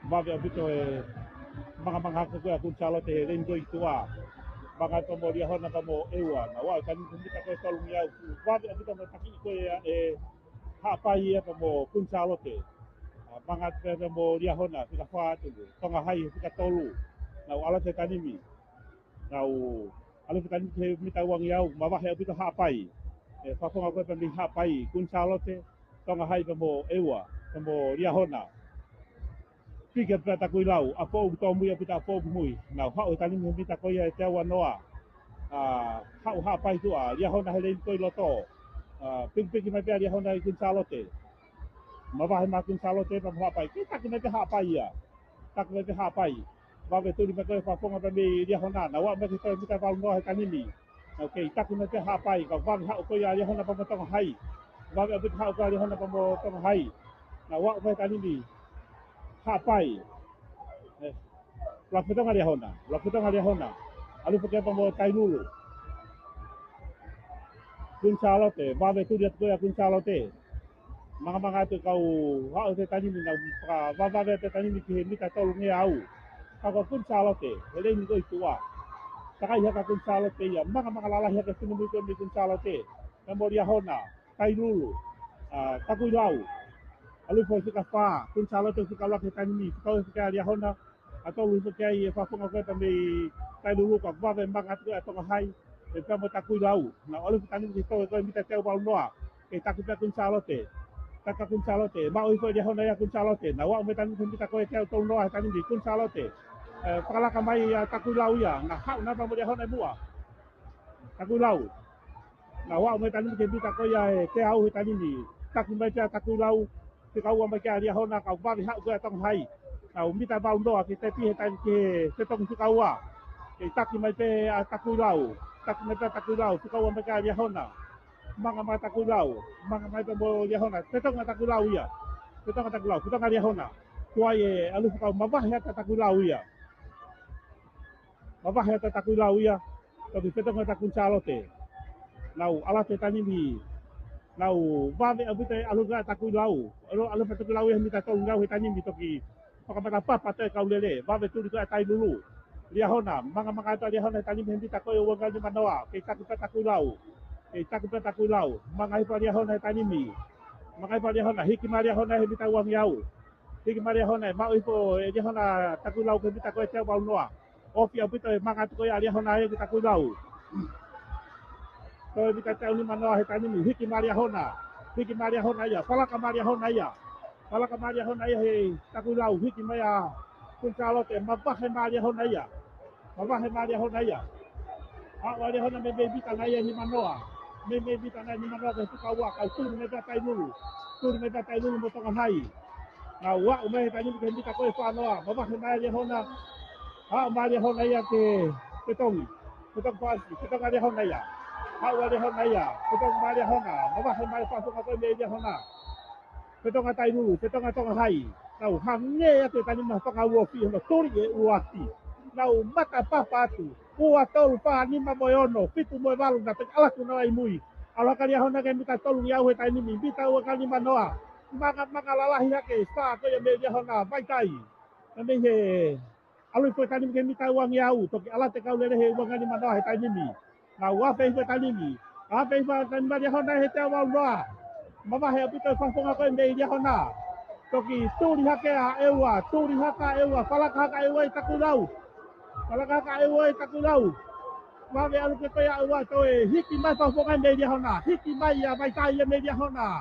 Mabe abito mga ko kung salo te ringo itua. Mga to mo dia hona mo ewa na wa kan kita ko tolong ya. Mabe abito mo taki ko hapai ya mo kung salo te. Mga te mo dia hona kita fa tu. Tonga hai kita tolu. Na ala te tanimi. Na ala te tanimi mita wang yau mabahe abito hapai. Fa ko ko pe mi hapai kung salo te. Tonga hai mo ewa mo dia hona. Pika pata kui lau, a pōu tō mui a pita pōu mui. Nau hau tani mi pita koi e te awa noa. Hau haa pai tua, ria hona hele i koi loto. Piki mai pia ria hona i kun salote. Mawahe ma kun salote pa haa pai. Ki taki mai pe haa pai ia. Taki mai pe haa pai. Wawe turi mai koi whaponga pa mi ria hona. Na wa mai koi pita wau noa he tanimi. Ok, taki mai pe haa pai. Ka wawe hau koi a ria hona pa mo tonga hai. Wawe a pita hau koi a ria hona pa mo tonga hai. Na wa mai tanimi. Hapai, la putonga dia hona, alu pakai pamo Tailulu, kun salote, babe tu dia tu kun salote, mga tu kau, hau te tani mina, babe te tani mi mita tolong ya au, kau kun salote, hele ni koi tua, takai haka kun salote ya, mga lala haka sini mi kun salote, pamo dia hona, Tailulu, takui lau. Alu fo suka fa, kun salo tu suka lak tani mi, kau suka dia hona, atau lu suka i fa fonga ko tambi tai dulu ko va ve mbanga tu atau hai, e pa mo takui lau. Na alu tani mi to ko mi ta teu bal noa, e takui ta kun salo te. Taka kun salo te, ma o fo dia hona ya kun salo te. Na wa me tani mi ta ko e teu to noa tani mi kun salo te. Pakala ka mai takui lau ya, na hau na pa mo dia hona bua. Takui lau. Na wa me tani mi ta ko ya te au tani mi. Takui mai ta takui lau. Te kau ama kia ria hona kau wawi hau koe tong hai. Kau mita bau ndoa ki te pihe tai ke te tong tu kau a. Ke taki mai pe a takui lau. Taki mai pe a takui lau. Te kau ama kia ria hona. Manga mai takui lau. Manga mai pe mo ria hona. Te tonga takui lau ia. Te tonga takui lau. Te tonga ria hona. Tua e alu kau mawahi ata takui lau ia. Mawahi ata takui lau ia. Tapi te tonga takui salote. Nau ala te tanimi. Lau wawe abita alu ga takui lau. Alu takui lau yang mita tau ngau hitani mi toki. Pakamata papa te kau lele. Wawe tuli ga tai dulu. Lia hona, manga ata lia hona tani mi mita koi wangal di manoa. Ke takui lau. Ke takui lau. Manga ipa lia hona tani mi. Manga ipa lia hona hiki maria hona he mita wang yau. Hiki maria hona mau ipo lia hona takui lau ke mita koi teu bau noa. Ofi abita manga tu koi lia hona he takui lau. Kau bisa tahu ni mana hari ini hiki Maria Hona ya, palaka Maria Hona ya, hei takui lau hiki Maria kun calo te mabah Maria Hona ya, wale hona me bita na ia ni manoa. Me bita na ni manoa ke tuka wa ka turi me tai lulu. Turi me tai lulu mo tonga hai. Na wa o me tai ni ke bita ko fa noa. Ma he mai le hona. Ma le hona ia ke tongi. Ke tong pasi, ke tong le hona ia. Wale hona ia. Ke tong ma le hona. Ma he mai fa ko me le hona. Ke tonga tai lulu, ke tonga hai. Nau hange ate tani ma whaka ua fi hono tori e uati. Nau mata papa atu. Ua tolu paha nima moe ono. Fitu moe walu na te alaku na ai mui. Alakari ahona ke mita tolu ni au he tai nimi. Mita ua kani manoa. Manga lalahi hake. Spa koe me dia hona. Vai tai. Na me he. Alui koe tai nimi ke mita ua ngi au. Toki alate kau lere he ua kani manoa he tai nimi. Nau wape hua tai nimi. Wape hua tai nimi dia hona he te awau noa. Mama he apito whafonga koe me dia hona. Toki turi hake a ewa, turi haka ewa, palaka haka ewa I taku lau. Palaka haka ewa I taku lau. Mame alu ke koe a ewa toe, hiki mai pawhokai me dia hona, hiki mai a mai tai me dia hona.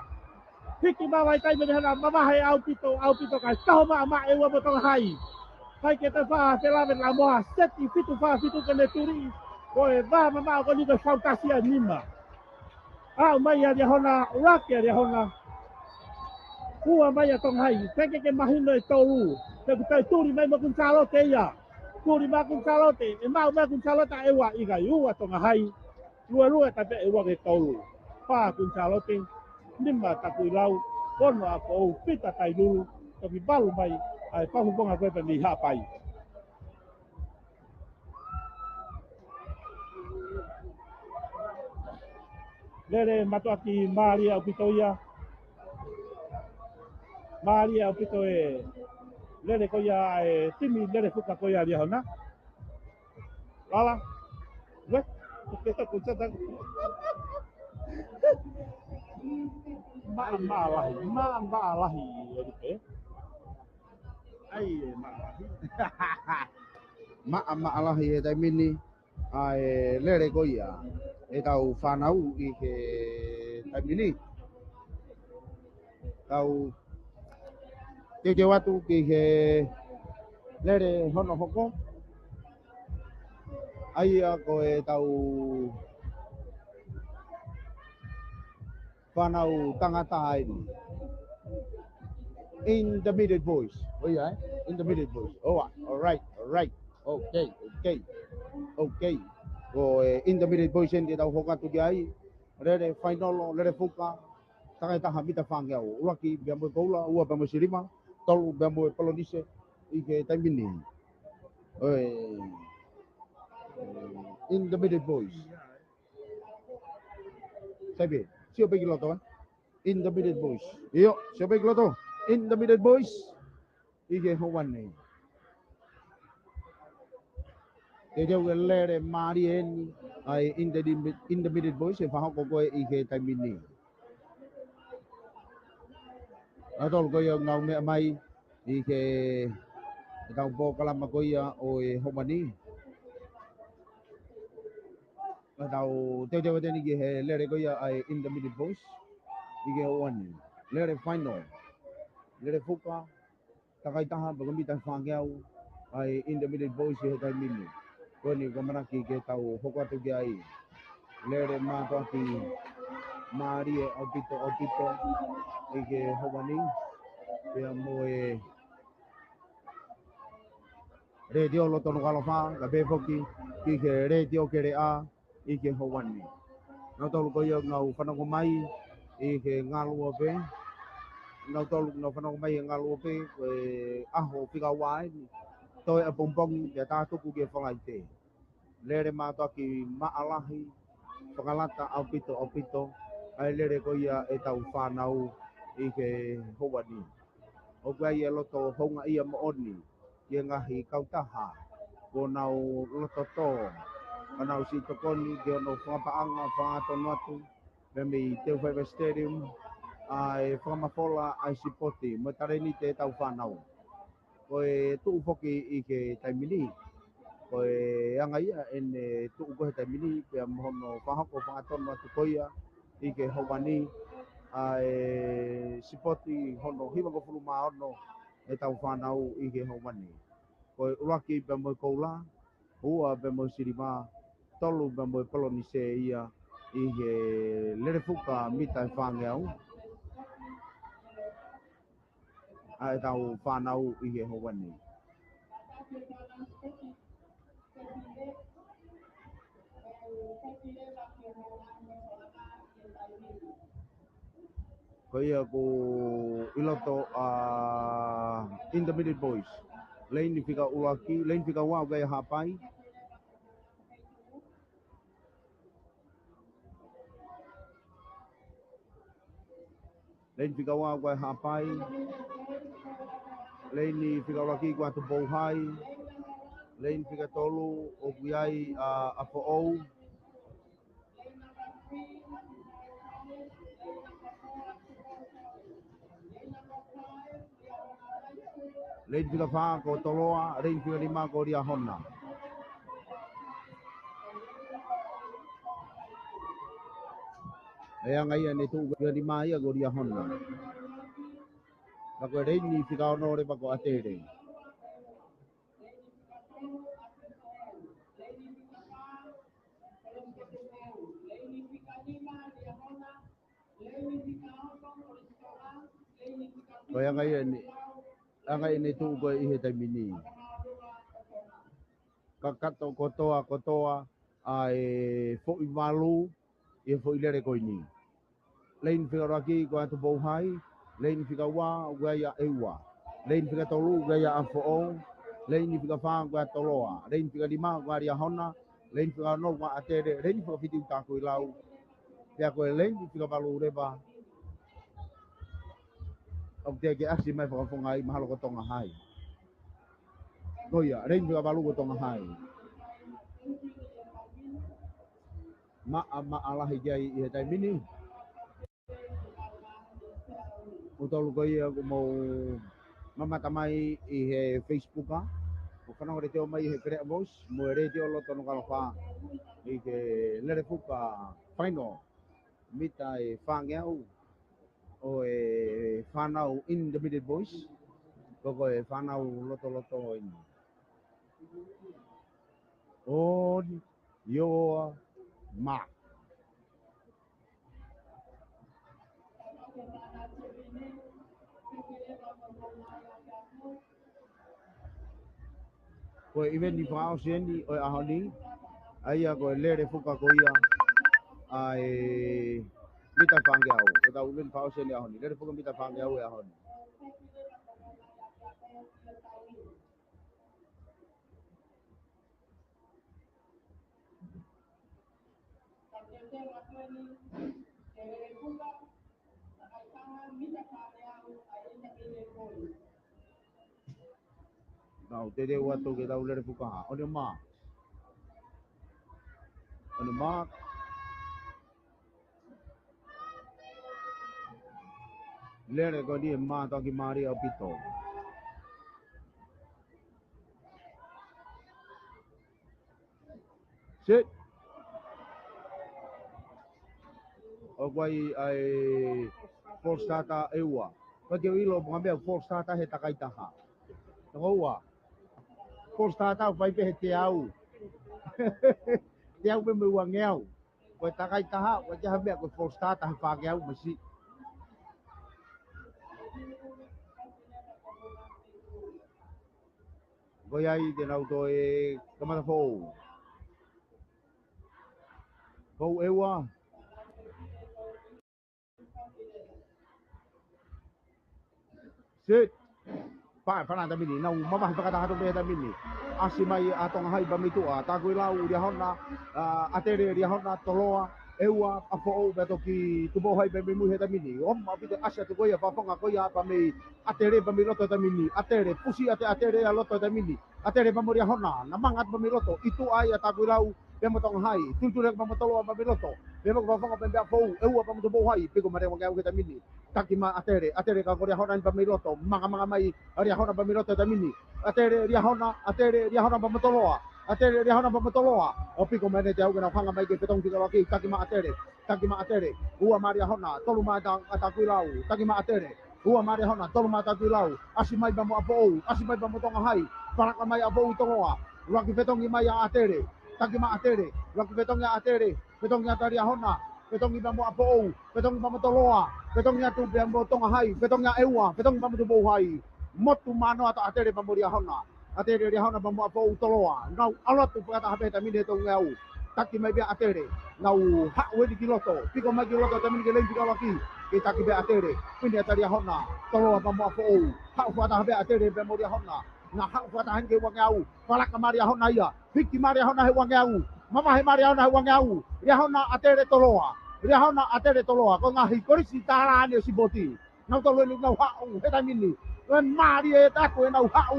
Hiki mai tai me dia hona, mama he au pito kai, taho ma ewa mo tonga hai. Hai ke te wha te lawe la moha, seti fitu wha fitu ke me turi. Koe wha mama o koni koe whautasia nima. Au mai a dia hona, uraki a dia hona. Ua mai a tong hai, teke ke mahino e tolu. Te kutai turi mai mo kun salote ia. Turi mai kun salote, e mau mai kun salote e wa iga ua tonga hai. Lua tape e wa ke tolu. Pa kun salote, nima taku I lau, kono a kou pita tai lulu, toki balu mai, ai pahu bonga koe pe mi hapai. Lere matua ki Maria o pito ia. Maria o pito e lere ko ia e timi lere fuka ko ia dia hona. Lala. Weh, kita kuncat maalahi eh. Ai maalahi. Maalahi e tai mini ai lere ko ia. E tau whanau I ke tai mini. Tau te watu ki ke lere hono hoko. Ai a ko e tau whanau tangata ai. Intermediate voice. Oh yeah, intermediate voice. Oh, all right. Okay. Go intermediate voice en tau hoka tu ai. Lere final lere fuka. Tangai taha mita whangiau. Uraki bia mo koula, ua bia mo sirima, tolu bia mo polonise I ke taimini. Intermediate voice. Sabi, siapa bagi loto kan? Intermediate voice. Iyo, siapa bagi loto? Intermediate voice. Ike hawan ni. Dia lere marien ai intermediate voice e faham ko ike taimini. Atol ko yung ngau me mai ike tau po kalama ko ia o e homani. Tau teu teni ki he lere ko ia ai intermediate voice. Ike hawan. Lere final. Lere fuka. Takai taha bagamita whangiau ai intermediate voice he taimini. Koni kamaraki ke tau hoko atu ki ai. Lere mato aki maari e opito ike hawani. Pea moe radio lo tono kalofa, ka befoki ike radio kere a ike hawani. Nau tolu koyo ngau whanako mai ike ngalu ope. Nau tolu ngau whanako mai ngalu ope aho pika wai. Toi a pompong ya ta tuku ke whangaite. Lere mato aki maalahi Pangalata opito ai lere ko ia e tau whanau I ke hawani. O kai e loto honga ia mooni ia ngahi kautaha ko nau loto to kanau si tokoni ke ono whapaanga whaatono atu me Te Whaiwa Stadium ai whamafola ai sipoti mo tareni te tau whanau. Ko e tuu foki I ke taimini ko e anga ia ene tuu kohe taimini pe mohono whahako whaatono atu koia I ke hawani ai sipoti hono hiwa ko fulu maono e tau whanau I ke hawani. Ko e uraki pe mo koula ua pe mo sirima tolu ba mo polo ni se ia i he lere fuka mita e whangeau. Ai tau whanau i he hawani. Ko ia ko iloto Intermediate Boys. Lain ni fika ulaki, lain fika wau gaya hapai. Lain fika wau gaya hapai. Lain ni fika ulaki gua tu bohai. Lain fika tolu o giai apo ou. Lain fika wha ko toloa, lain fika lima ko ria hona. Ea ngai ane tu fika lima ia ko ria hona. Bako lain ni fika onore bako atere. Ko ea ngai ane tu ko i he taimini. Kakato kotoa ai fo i malu e fo i lere koini. Lain fika raki ko atu bohai, lain fika wa gaya ewa. Lain fika tolu gaya afo o, lain fika fa gaya toloa, lain fika lima gaya hona, lain fika no gaya atere, lain fika fiti utaku i lau. Pea koe lain fika balu reba. Ok te ke aksi mai whakafonga i mahalo ko tonga hai. Koia, lain fika balu ko tonga hai. Ma alahi jai i he taimini. Utolu ko ia ko mau mamata mai i he Facebook a. O whanau re teo mai i he Crea Voice. Mo re teo loto no kalofa i he lere fuka final. Mita e whangeau o e whanau Intermediate Voice. Koko e whanau loto ini. On your mark. Ko even di whao sendi o ahoni. Aia ko lere fuka ko ia. Ai mita whangeau. Ko tau even whao sendi ahoni. Lere fuka mita whangeau e ahoni. Now, te reo atu ke tau lere fuka ha. On your mark. On your mark. Lere ko ni ma toki mari au pito. Sit. O kwai ai full starter ewa. Ko te ilo pangambea full starter he takaitaha. Ngoa. Full starter vai pe he te au. Te au me me wangeu. Ko takaitaha ko te hambea ko full starter he whangeu masi. Ko ai te nau to e kamata fou. Fou ewa. Sit. Pa pana tamini nau mama pakata hatu be tamini. Asimai atong hai bamitua taku lau dia hona atere dia hona toloa ewa apo o beto ki tubo hai be mu he tamini. Om apite asya tu koia paponga koia pa me atere bamiloto tamini. Atere pusi atere loto tamini. Atere bamuria hona namangat bamiloto itu ai taku lau pemotong hai tutur pemotolo bamiloto. Bemo paponga pembe apo ewa pamutubo hai pego mare mo ke tamini. Takima atere ka koria hona bamiloto mga mai ria hona bamiloto tamini atere ria hona bamotoloa atere ria hona bamotoloa opi ko mene te au na fanga mai ke petong ki laki takima atere ua maria hona tolu mata atakuilau takima atere ua maria hona tolu mata atakuilau asimai bamu apo asimai bamu tonga hai para mai apo toloa laki petong ki mai atere taki ma atere, laki betonga atere, betonga tari ahona, betongi bambo apo, betongi bambo toloa, betongi tu bambo tonga hai, betongi ewa, betongi bambo tu hai, motu mano atau atere bambo dia ahona, atere dia ahona bambo apo toloa, nau alat tu kata habe tamine tonga au, taki mai bia atere, nau hak wedi kiloto, piko mai kiloto tamine geleng piko laki, kita kibe atere, pindi tari ahona, toloa bambo apo, hak kata habe atere bambo dia ahona. Na hak kata hange wang au, palak kamari ahona ia, hiki mari ahona he wang au, mama he mari ahona he wang au, dia ahona atere toloa. Ria hona atere toloa ko ngahi korisi tara ne siboti nau tolo ni nau hau heta mini ren mari e ta ko nau hau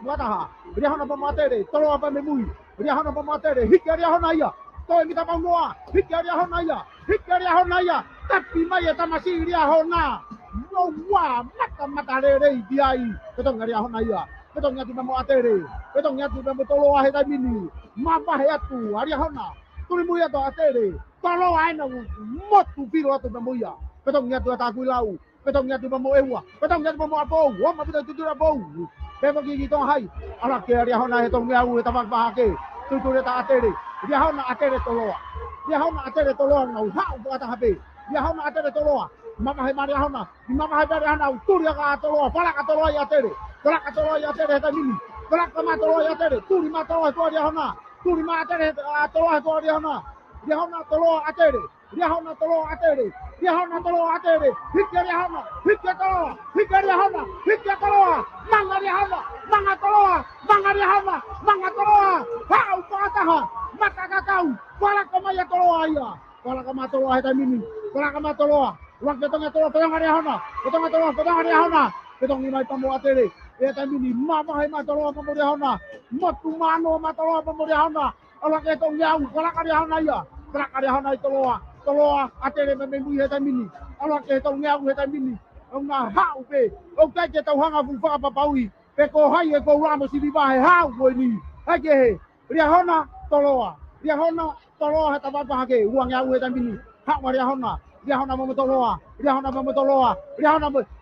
wata ha ria hona pa matere toloa pa me mui ria hona pa matere hikya ria hona ia to mi ta pangua hikya ria hona ia tapi mai e tamasi ria hona no wa mata re diai ketong ria hona ia ketong nyati pa atere ketong nyati pa toloa heta mini mapa he atu ria hona tuli muia to atere tolo ai na motu piro atu bamuia petong nyatu ataku lau petong nyatu bamu ewa petong nyatu bamu apo wa ma pito tutura bau bebo gigi tong hai ala ke ria hona hetong miau eta bak bahake tuture ta atere dia hona atere toloa ngau hau ata habe dia hona atere toloa mama he mari hona turi ka toloa pala ka toloa ya atere pala ka toloa ya atere eta mini pala ka ma toloa ya atere turi ma toloa to dia hona turi ma atere toloa to dia hona dia hona toloa atere dia hona toloa atere hikya dia hona hikya toloa manga dia hona manga toloa hau pataha mata kakau pala kamaya toloa ia pala kama toloa heta mini pala kama toloa wak betonga toloa dia hona betong imai pambo atere heta mini mama hai ma toloa pambo dia hona matu mano ma toloa pambo dia hona ala ke tong yau pala ka dia hona ia pala ka dia hona toloa atere me mui heta mini ala ke tong yau heta mini nga hau pe o kai ke tau hanga fu fa papaui pe ko hai e ko ramo si bi ba hau ko ni ake ria hona toloa heta ba ba ke uang yau heta mini hak ria hona mo toloa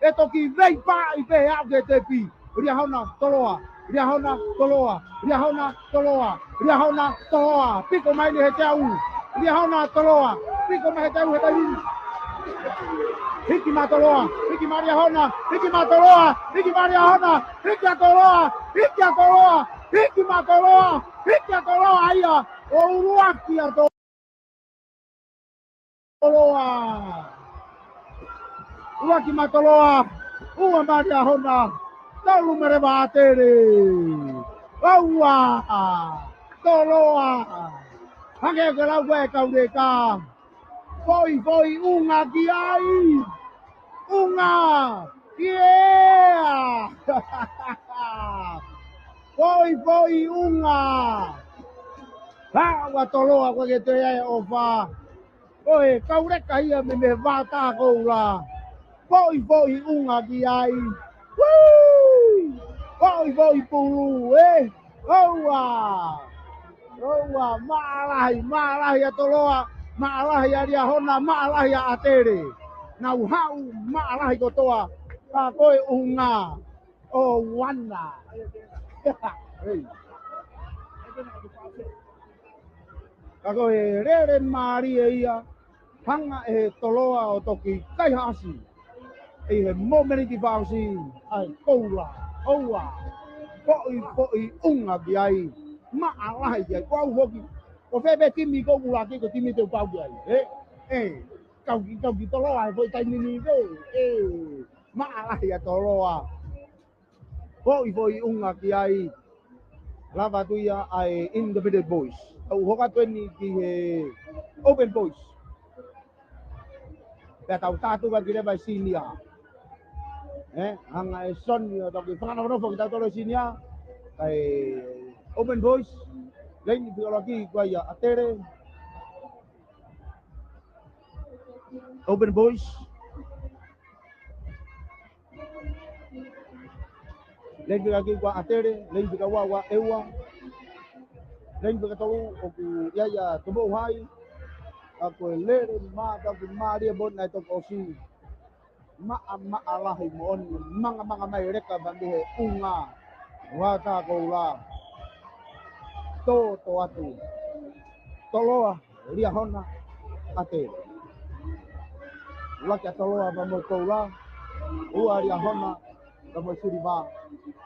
eto ki vei pa i pe au ke te pi ria hona toloa piko mai ni he tau ria hona toloa piko mai he tau he tau hiki matoloa hiki maria hona hiki matoloa hiki maria hona hiki matoloa aya o uruaki toloa uruaki matoloa ua maria hona lalu mereba atere aua toloa hange ke lau gue kau deka foi unga kiai unga yeah foi unga ha wa toloa ko ke te ai ofa oi kau reka ia me vata ko la foi unga kiai voi pulu owa malahi ya toloa malahi ya dia hona malahi ya atere nau hau malahi kotoa ka koe unga o wana ka koe rere mari ia hanga e toloa o toki kai hasi e he momeni ki pausi ai koula owa foi unga biai maalahi ya kau hoki o febe timi ko ulaki ko timi te pau biai kau toloa foi tai nini ve maalahi ya toloa foi unga biai lava tu ya ai independent boys au hoka tweni ki he open boys ya tau tatu ba kire ba sinia hanga son yo to ki fana no fo kita tolo sinia kai open boys lain biologi gua ya atere open boys lain biologi gua atere lain biologi wa ewa lain biologi o ku ya tobo hai ako lere ma ta ku maria bon na to osi ma alahi mon manga mai reka bandi he unga wata ko la to atu. Toloa lia hona ate. Laka toloa ba mo kola. Ua lia hona ba mo siriba.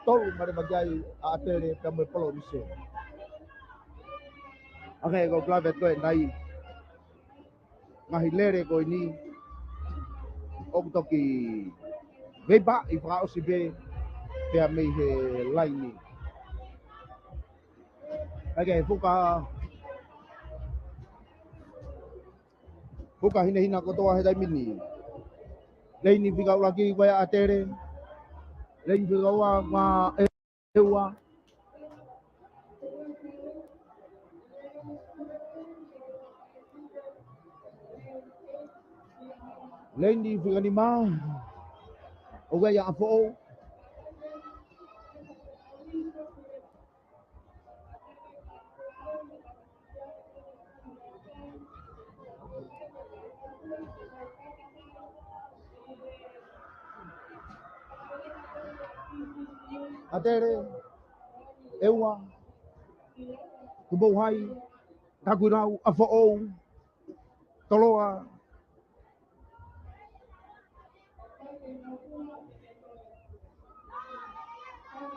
Tolu mare bagai ate ba mo polo rise. Okay, go clave ko nai. Mahilere ko ni oktoki veba I fra osibe pe me he laini. Okay, fuka hina ko toa he dai mini. Laini figa lagi wa atere. Laini figa wa ma ewa. Laini figa ni ma. Oga ya afo. Atere ewa kubo hai takurau afo toloa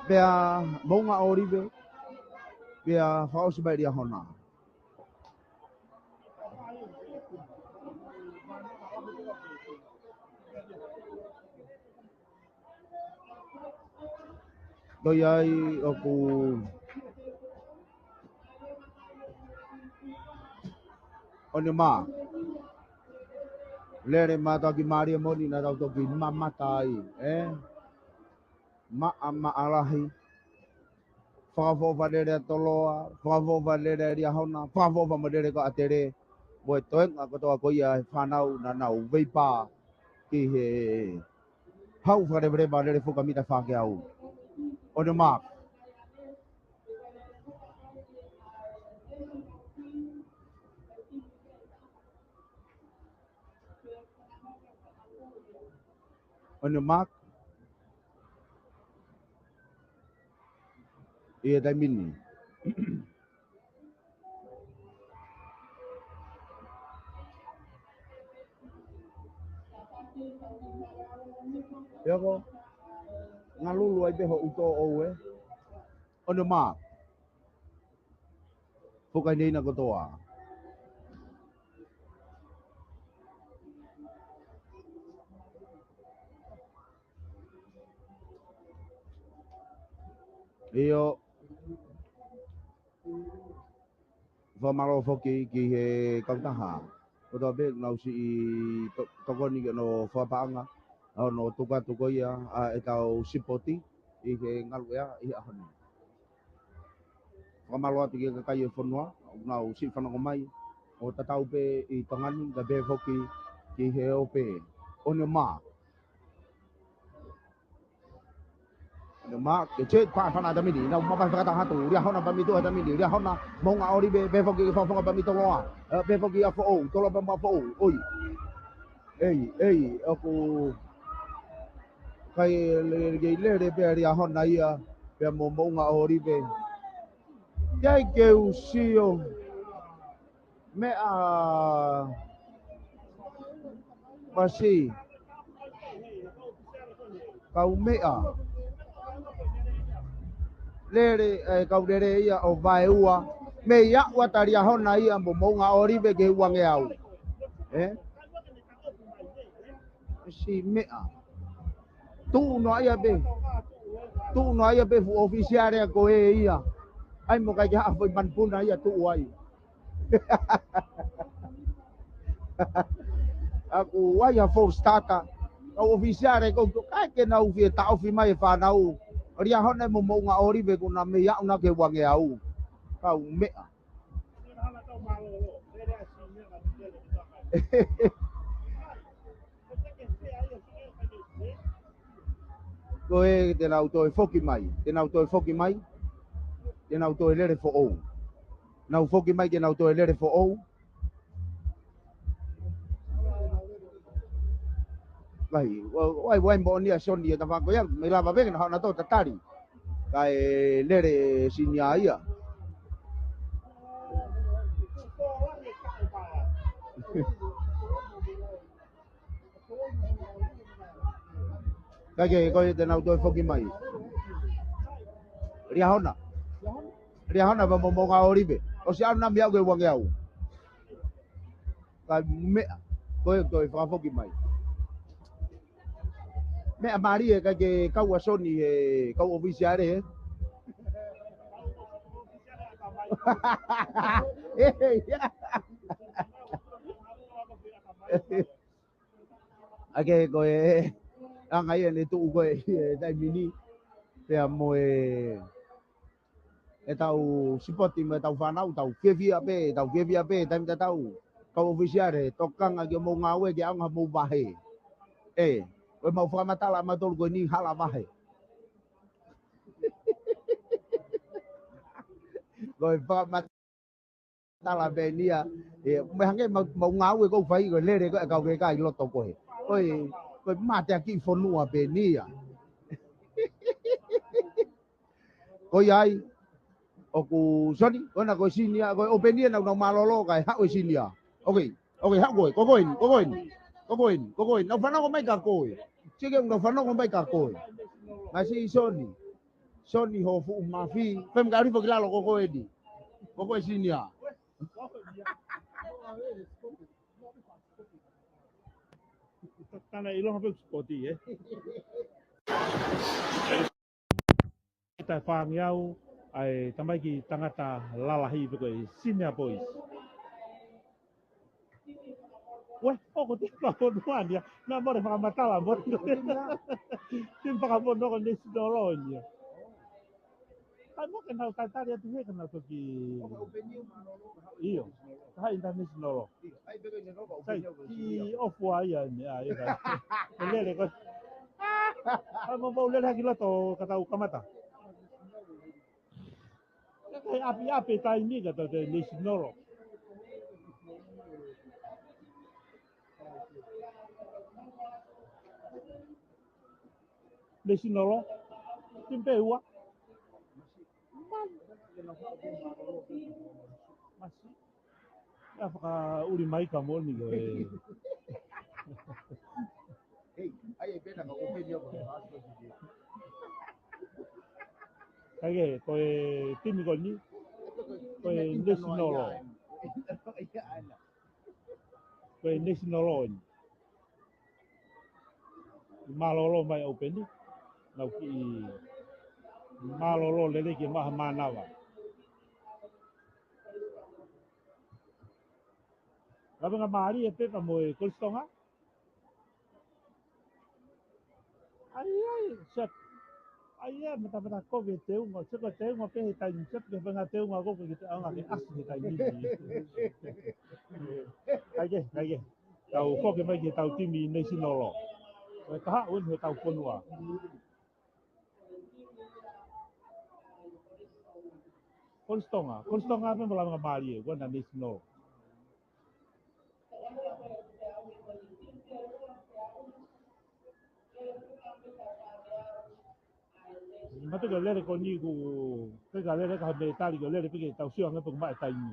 bea monga oribe bea faus bai dia hona doyai aku onema lere mata ki maria moni na tau toki mama tai ma alahi favo valere toloa favo valere dia hona favo valere ko atere boy toeng ako to ko ia fanau na nau veipa ki he hau valere valere fuka mita fake au onema onema ia dai mini ya ko ngalulu ai beho uto owe onema fuka nei na kotoa io vamalo foki ki he kautaha ko do be no si tokoni no fapanga no tuka tukoia e tau sipoti I he ngaluea I ahoni vamalo ati ke kai fonwa no si fana ko mai o tatau pe I tongani da be foki ki he ope onema ma ke che pa fana da mini na ma pa ka ta hatu ria hona ba mi to da mini ria hona mo nga ori be foki fa ba mi to loa be foki a fo to lo ba ma fo oi ei aku kai le be ria hona ia be mo nga ori be dai ke usio me a masi kau mea lere kau lere ia o vai ua me ia wa taria hona ia mo nga ori be ke ua nge au si mea tu no ia be fu ofisiare ko ia ai mo kai ha foi manpuna ia tu ai aku wai a fo stata o ofisiare ko kai ke na ufi ta ufi mai fa na u ria hona mo nga ori be ko na me ya una ke wange au kau mea koe te nau toi foki mai te nau toi foki mai te nau toi lere fo ou nau foki mai te nau toi lere fo ou wai mo ni asoni ta fa ko ya me lava be na to tatari kai lere sinia ia Kage ko te nau toi foki mai. Ria hona ba mo nga oribe. O si ana mi au ke wange au. Ka me ko toi fa foki mai. Me amari e kage kau asoni e kau ofisiare. Ake ko e angai ne tu ko e dai mini pe mo e tau sipoti me tau whanau tau kewia pe taim tau kau ofisiare tokanga ke mo ngawe ke anga mo bahe we mau whamatala matol ko ni hala bahe rồi whamatala be nia me hange mau ngawe ko fai ko lere ko kau ke kai loto ko ko mate aki fonua be nia ko yai oku soni ona ko sinia ko openia na malolo kai ha o sinia okay ha ko koin na fana ko mai ka ko sige na fana ko mai ka ko masi soni ho fu mafi pem gari fo kilalo ko edi ko sinia Tana ilong habis spoti kita whangiau ai tamai ki tangata lalahi ko senior boys. Wah, ko te pa ko duan ya. Na mo fa matala mo. Tin pa mo no con desideronia. Ai mo que na tataria tu que na to ki. Io. Hai international. Sai ki ofwa ya ni ai ka. Lele ko. Ai mo bo lele hakilo to kata ukamata. Api tai ni kata te national. National. Timpe ua. Masih. Apakah uli mai kamu ni lo ai pena ko openia ko Kage ko timi ko ni ko national. Ko national. Malolo mai open ni. Nau ki malolo lele ki maha manawa. Lalu ngamari e pepa mo e kolstonga. Ai set. Ai mata ko ve teu ngo se ko teu ngo pe ta ni set ke banga teu ngo ko ke anga ke as ke ta ni. Kage. Tau ko ke mai ke tau timi national. Ko ta un he tau ponua. Kolstonga pe mo la ngamari e ko na national. Matu ke lere ko ni ku pe ka lere ka be tali ke lere pe ke tau sio nga pe mai tai ni.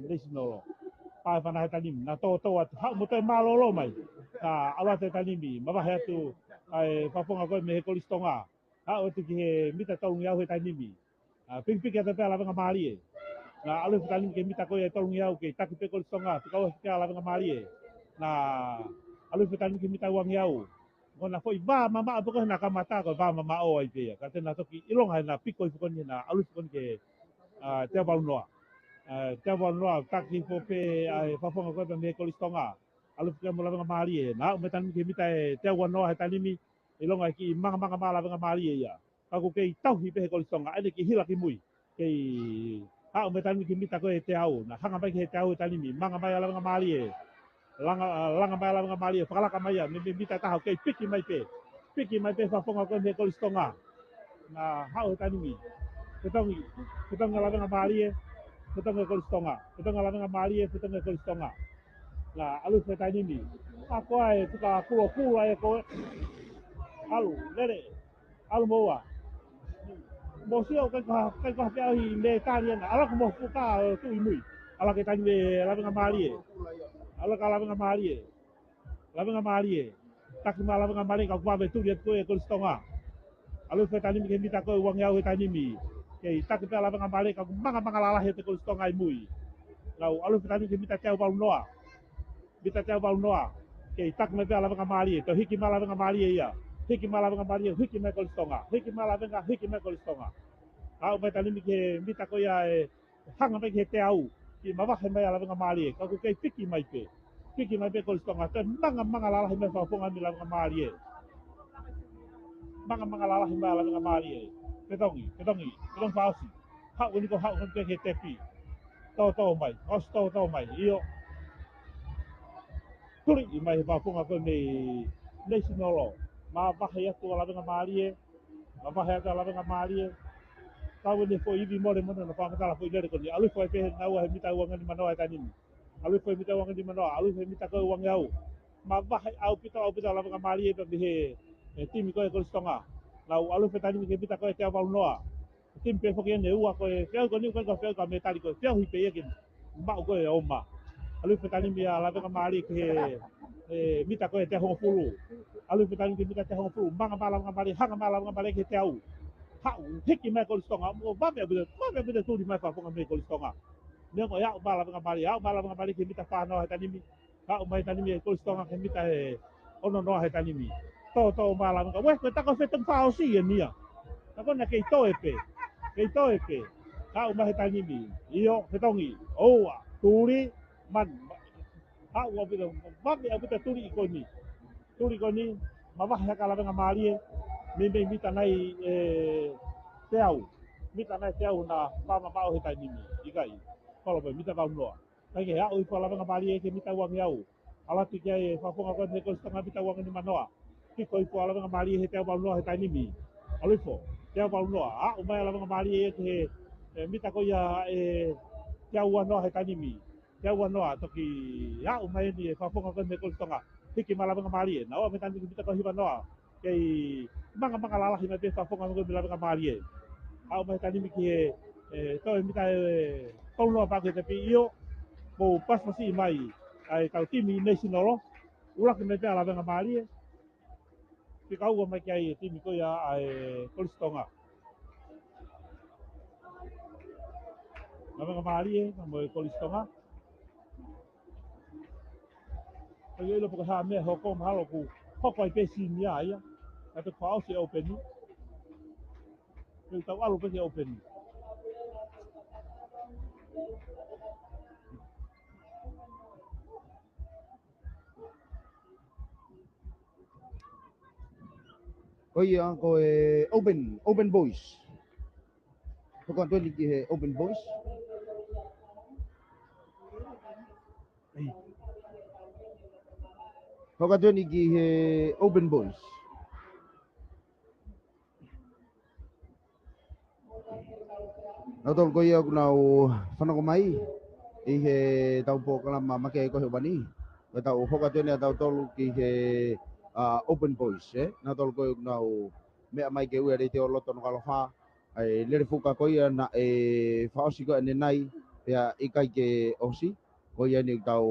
National. Pa fa na tani na to at ha mo te malolo mai. Ta ala te tani mi ma ba he tu ai fa fonga ko me ko listonga. Ha o tu ki mita tau ngia he tani mi. Ping ping ke te ala nga mali e. Na alu tani ke mita ko e tau ngia ke tak pe ko listonga tu ka ke ala nga mali e. Na alu tani ke mita wang yau. Kona foi ba mama apa na kamata ko ba mama o ai pe ka te na toki ilong hai na piko ko ni na alu ko ke te ba noa te ba noa taki po pe ai fa fonga ko me ko listonga alu ke mo la mali e na me tan ke mita te wa noa tani mi ilong ai ki manga mala nga mali e ya ka ko ke tau hi pe ko listonga ai ki hila ki mui ke ha me tan ke mita ko te au na hanga ba ke te au tani mi manga ba la nga mali e langa mai langa mali fakala kamaya me bita ta ke piki mai pe fa fonga ko me ko listonga na hau tani mi ketong langa mali ketong ko listonga ketong langa mali ketong ko listonga la alu fe tani mi ako ai tuka kulo ai ko alu lere alu moa mo sio ka pe hi me tani na ala ko mo fuka tu imui ala ke tani me la nga mali ala ka la nga mali la nga mali tak ma la nga mali ka kwa be tu dia ko e ko stonga alu fe tani mi ke mita ko wang yau tani mi ke tak pe la nga mali ka manga la he te ko stonga mui lau alu fe tani ke mita tau ba noa mita tau ba noa ke tak me pe la nga mali to hiki ma la nga mali ya hiki ma la nga mali hiki me ko stonga hiki ma la nga hiki me ko stonga au mai tani mi ke mita ko ya e hanga mai ke te au ki ma wa he mai ala nga mali ka ku ke fiki mai pe ko stonga te manga la he mai fa fonga mi la nga mali manga la he mai la nga mali pe dong fausi ha uni ko ha ko ke te pi to mai os to mai io tuli i mai fa fonga ko me national ma va he tu la nga mali ma va he la nga mali tahu ni foi ibi more mana na pa mata la foi le ko ni alu foi pe na wa mita wang ni manoa tani alu foi mita wang ni manoa alu foi mita ko wang yau ma ba au pita la nga mali pe he tim ko ko stonga la alu foi tani ke mita ko te va noa tim pe fo ke ne wa ko ko ni ko ka me tali ko pe hi pe ye ma ko e o ma alu foi tani mi la nga mali ke mita ko te ho fulu alu foi tani ke mita te ho fulu ma la nga mali ha la nga mali ke te au hau hiki mai ko stonga mo ba me bude tu di mai fa fonga me ko stonga me ko ya ba la nga mali ke mita fa no tani mi hau mai tani mi ko stonga ke mita e ono no he tani mi to ba la nga we ko ta ko fe tang fa o si ni ya ta ko na ke to e pe hau mai tani mi io he tongi o wa turi man hau wa bude ba me bude turi ko ni ma ba ha ka la nga mali me mita nai mita nai teau na mama pau he tani mi ikai polo pe mita pau noa kai ke au pala nga bali ke mita wang yau ala ti ke fa fonga ko ne ko stanga mita wang ni manoa ki ko pala nga bali he teau pau noa he tani mi alifo teau pau noa a mai ala nga bali ke mita ko ya teau wa noa he tani mi teau wa noa to ki ya mai ni fa fonga ko ne ko stanga ki mala nga bali na o me tani mita ko hiba noa kei manga lala hina te fa fonga ngo bila nga mali au mai tani mi ki to mi ta tau no pa ke te io mo pas pasi mai ai tau timi national ula ke me te ala nga mali ki kau mai kai timi ko ya ai kolistonga nga mali mo kolistonga ai lo po ha me ho ko ma lo ku ho ko pe si mi ya ate kwao si open ni tau alu pe si open Oye, ko open voice. Ko kon to ni open voice. Ko kon to ni open voice. Notol ko ya kunau fana ko mai tau po kala mama ke ko bani tau ho ka to ni tau tol ki open voice notol ko kunau me mai ke ure te lo ton kala fa ai le fuka ko ya na fa osi ko ne nai ya ikai ke osi ko ya ni tau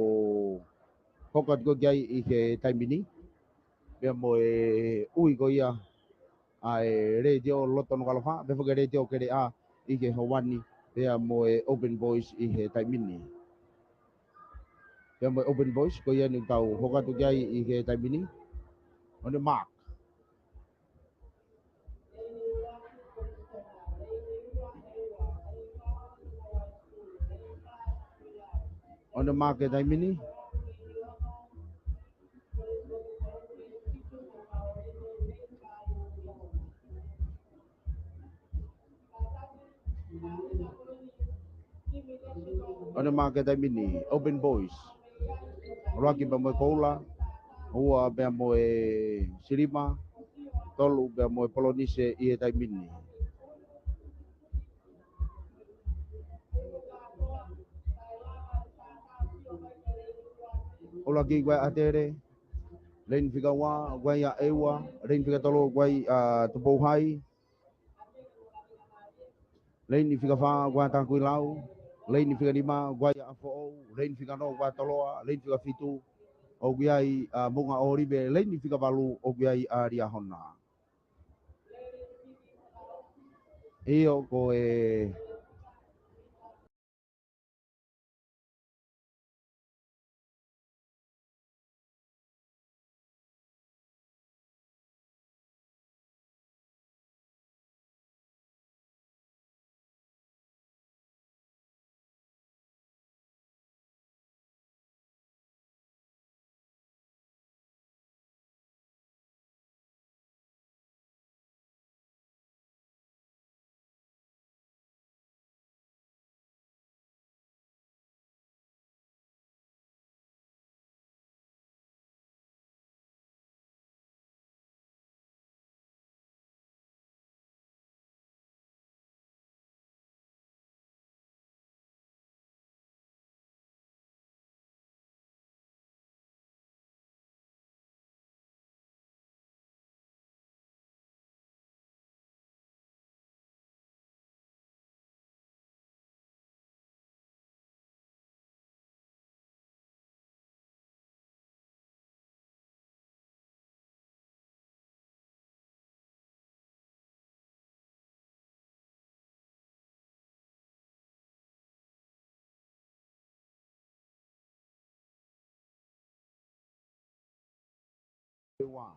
ho ka ko gai taimini be mo ui ko ya ai re te lo ton kala fa be fo ke re te o ke a ike hawani ya mo open voice taimini ya mo open voice ko ya ni tau ho ka to gai taimini on the mark on the market taimini on the market taimini open voice Rocky ba mo kola ua be mo sirima tolu be mo polonise taimini ola ki gwa atere len figa wa gwa ya ewa len figa tolo gwa to bo hai len ni figa fa gwa ta ku lau Lain fica lima guaya afo, lain fica no guatoloa, lain fica fitu, o guiai bunga oribe, lain fica balu o guiai aria hona. Io ko wa.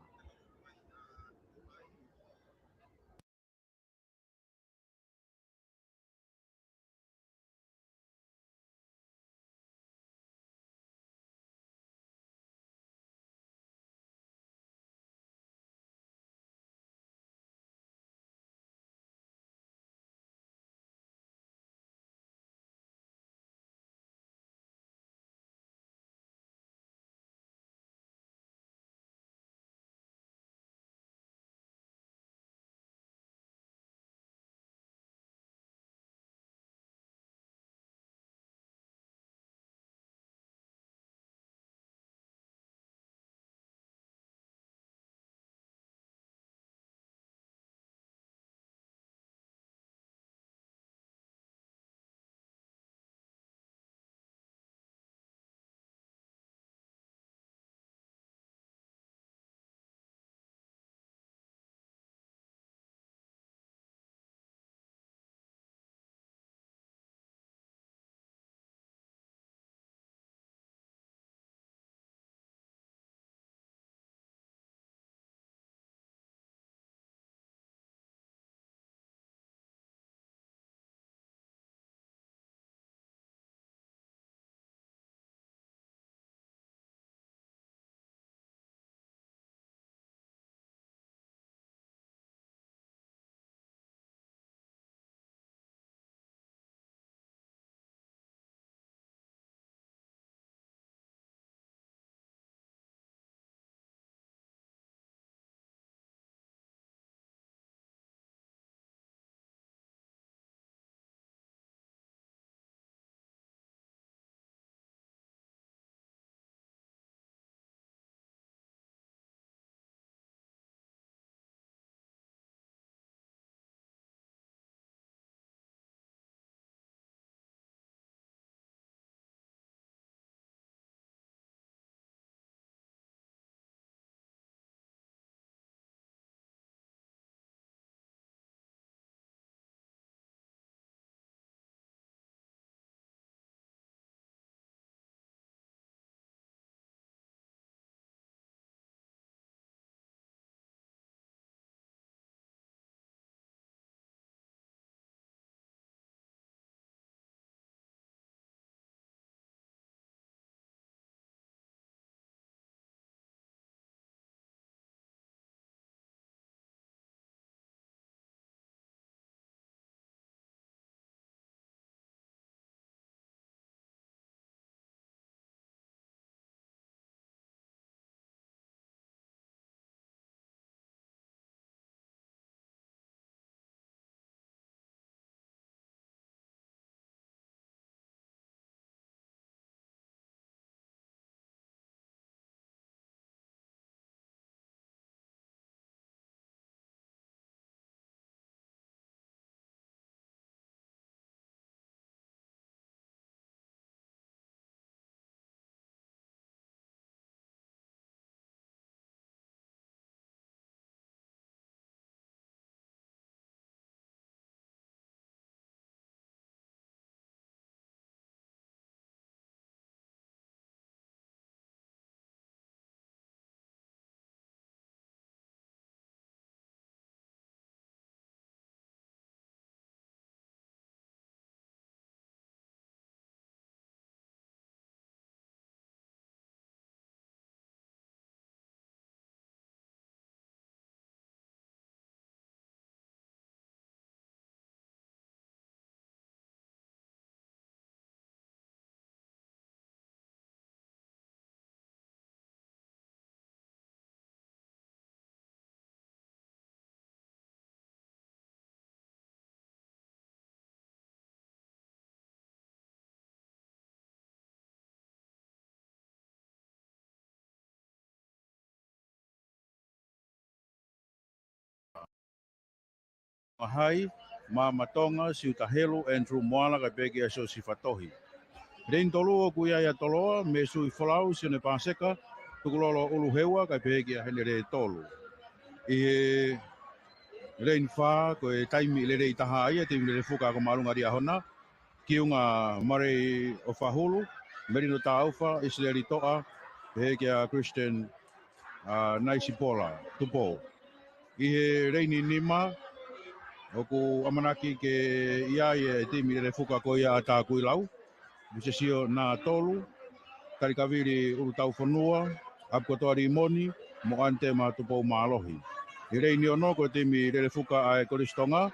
Mahai, Matonga, Siutahelu, Andrew Moala, Pegi Aso Sifatohi. Rein tolu o kuia ia toloa, me sui folau, Sione Paseka, Tukulolo Uluhewa, Pegi Henere Tolu. I rein fa, koe taimi le rei taha ia, te le fuka ko marunga ria hona, kiunga mare o Fahulu, Merino Taufa, Isleri Toa, Pegi Christian Naisipola, Tupo. I he reini nima, oku amanaki ke ia e timi le fuka ko ia ata kuilau. Bisesio na tolu, karikaviri urutau whanua, apkotoari moni, mo ante ma tupo maalohi. I reini ono ko timi le fuka ai Koristonga,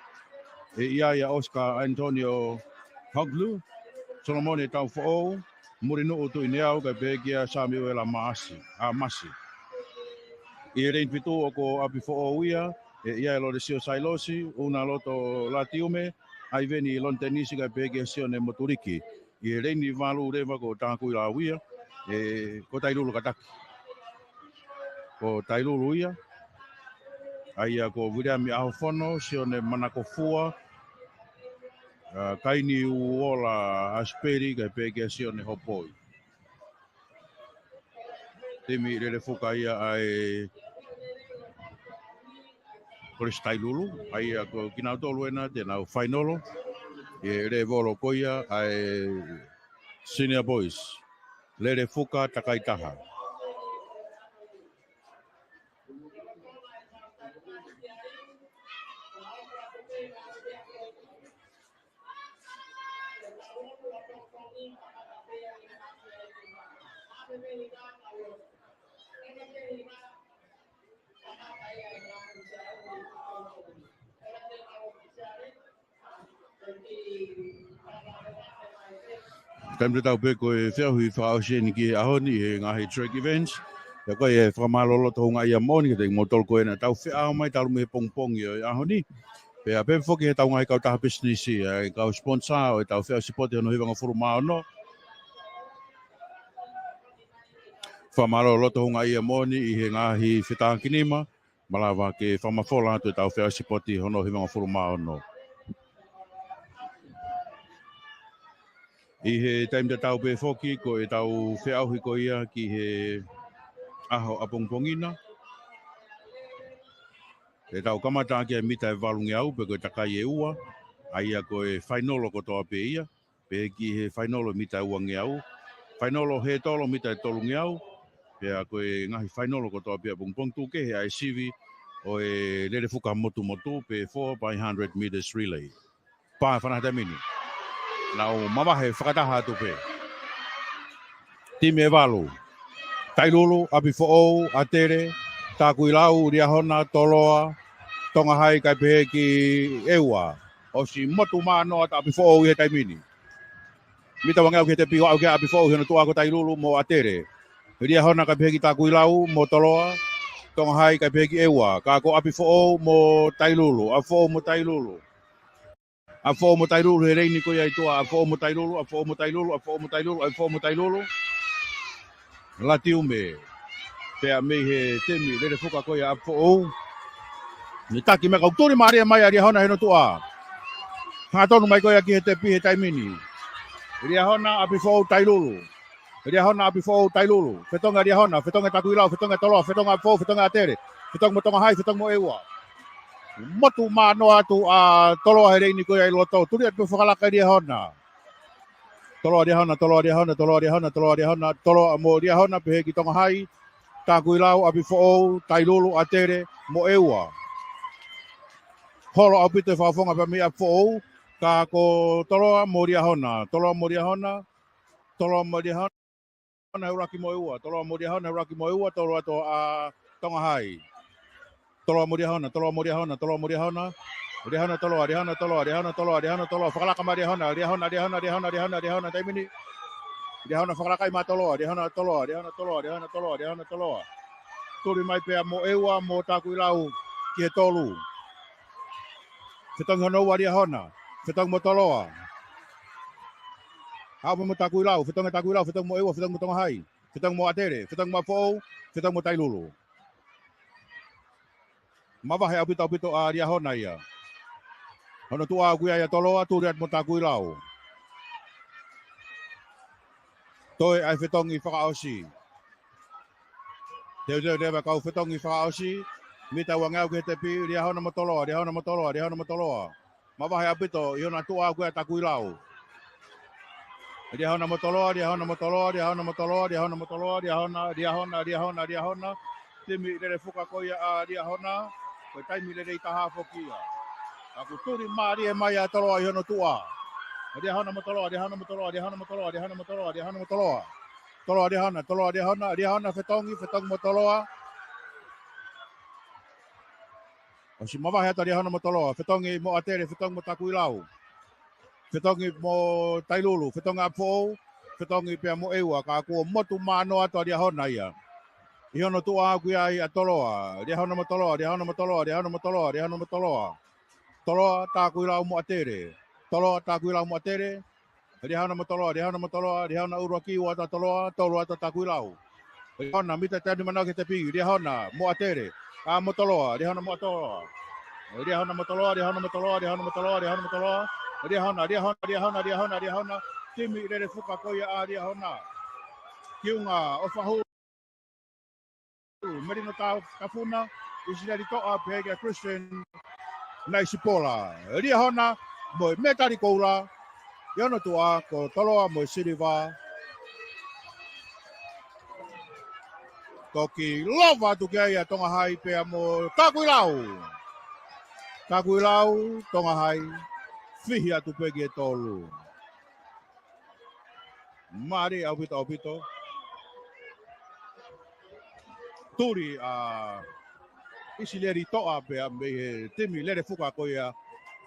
e ia Oscar Antonio Hoglu, Solomone tau fo'ou, murinu utu ineau ka begia Samuel Masi. I reini pitu o ko api fo'ou ia, e ia lo desio sailosi, una loto latiume, ai veni lontenisi ka begia sione moturiki. I reini valu rewa ko tāku i la wia, ko tailulu kataki. Ko tailulu ia, aia ko William Ahofono, sione manako fua, kaini uola asperi, ka peke sione hopoi. Temi rere fuka ia ai Chris tailulu, aia ko kinautolu ena, tena fainolo, re volo koia ai Senior Boys. Lere fuka takaitaha. Time tau pe ko e whiahui whaosheni ki ahoni e ngahi track events. Ia koe e whamalolo tohunga ia moni ki te ngotol koe na tau whiao mai taru me pongpong i ahoni. Pe a pe whoki he tau ngai kau taha business i e kau sponsor o e tau whiao sipote hono hiwanga furu mao no. Whamalolo tohunga ia moni i he ngahi whitaang kinima. Malawa ke whamafola atu e tau whiao sipote hono hiwanga furu mao no. I he time te tau pe whoki ko e tau whiauhi ko ia ki he aho apongpongina. E tau kamata ki a mita e valungi au pe koe takai e ua. Aia ko e whainolo ko toa pe ia. Pe ki he whainolo mita e uangi au. Whainolo he tolo mita e tolungi au. Pe a ko e ngahi whainolo ko toa pe a pongpong tuke he ai sivi o e lere fuka motu pe 4 by 100 meters relay. Pā whanahata mini. Nau mamahe whakataha atu pe. Time e walu. Tailulu, api fo'ou, atere, tāku ilau, riahona, toloa, tonga hai kai pehe ki eua. O si motu mano ata api fo'ou i he taimini. Mita wangau ki te piho au ki api fo'ou hina tua ko tailulu mo atere. Riahona kai pehe ki tāku ilau, mo toloa, tonga hai kai pehe ki eua. Kako api fo'ou mo tailulu, api fo'ou mo tailulu. A fo mo tailulu he reini ko ia tua, a fo mo tailulu, a fo mo tailulu, a fo mo tailulu, a fo mo tailulu. Latiume. Pe a me he temi, lere fuka ko ia a fo. Ni taki me kauturi maria mai aria hona heno tua. Hatonu mai ko ia ki he te pi he taimini. Ria hona a fo tailulu. Ria hona a fo tailulu. Fetonga ria hona, fetonga takuilau, fetonga toloa, fetonga fo, fetonga atere. Fetonga mo tonga hai, fetonga mo ewa. Motu mano atu a tolo here ni ko ai loto turi atu whakalaka ria hona. Tolo ria hona, tolo ria hona, tolo ria hona, tolo ria hona, tolo mo ria hona pehe ki tonga hai, tāku ilau, api fo'ou, tailulu, atere, mo eua. Holo au pito whaafonga pa mi a fo'ou, ka ko tolo mo ria hona, tolo mo ria hona, tolo mo ria hona, uraki mo eua, tolo mo ria hona, uraki mo eua, tolo ato a tonga hai. Tolo moria hona, tolo moria hona, tolo moria hona. Ria hona tolo, ria hona tolo, ria hona tolo, ria hona tolo. Whakalaka ma ria hona, ria hona, ria hona, ria hona, ria hona, ria hona, taimini. Ria hona whakalaka i ma tolo, ria hona tolo, ria hona tolo, ria hona tolo, ria hona tolo. Turi mai pea mo eua, mo tāku ilau ki he tolu. Whetong hono ua ria hona, whetong mo toloa. Hau mo tāku ilau, whetong mo eua, whetong mo tonga hai. Whetong mo atere, whetong mo fou, whetong mo tailulu. Mawahe au pito a ria hona ia. Hono tua kuia ya toloa turiat mo takui lau. Toi ai fetongi whakaosi. Teu rewa kau fetongi whakaosi. Mita wangau ke te pi, ria hona motoloa, ria hona motoloa, ria hona motoloa. Mawahe apito, iona tua kuia takui lau. Ria hona motoloa, ria hona motoloa, ria hona motoloa, ria hona motoloa, ria hona. Timi rere fuka koia a ria hona. Koe taimi rere i taha fokia. Aku turi maari e mai a toloa i hono tua. Ria hona motoloa, ria hona motoloa, ria hona motoloa, ria hona motoloa, ria hona motoloa. Toloa ria hona, fetongi motoloa. O si mawahe ata ria hona motoloa, fetongi mo atere, fetongi mo takui lau. Fetongi mo tailulu, fetongi apou, fetongi pia mo eua, ka kua motu mano ato ria hona ia. I hono tua kuia i a toloa, ria hona motoloa, ria hona motoloa, ria hona motoloa, ria hona motoloa. Toloa takui lau mo atere. Toloa takui lau mo atere. Ria hona motoloa, ria hona motoloa, ria hona uruaki ua ta toloa, toloa ta takui lau. Ria hona mita tani manau ke te pi, ria hona mo atere. Ka motoloa, ria hona mo atoloa. Ria hona motoloa, ria hona motoloa, ria hona motoloa, ria hona motoloa. Ria hona. Timi rere fuka koia a ria hona. Kiunga o fahu. Merino tafuna. Isinari toa pehega Christian Naisipola. Ria hona mo metari koula. Yono tua ko toloa mo siriva. Toki lova tu kia ia tonga hai pea mo takui lau tonga hai fihi atu pegi e tolu. Mari aupito. Turi a isi leri toa pea me timi lere fuka koia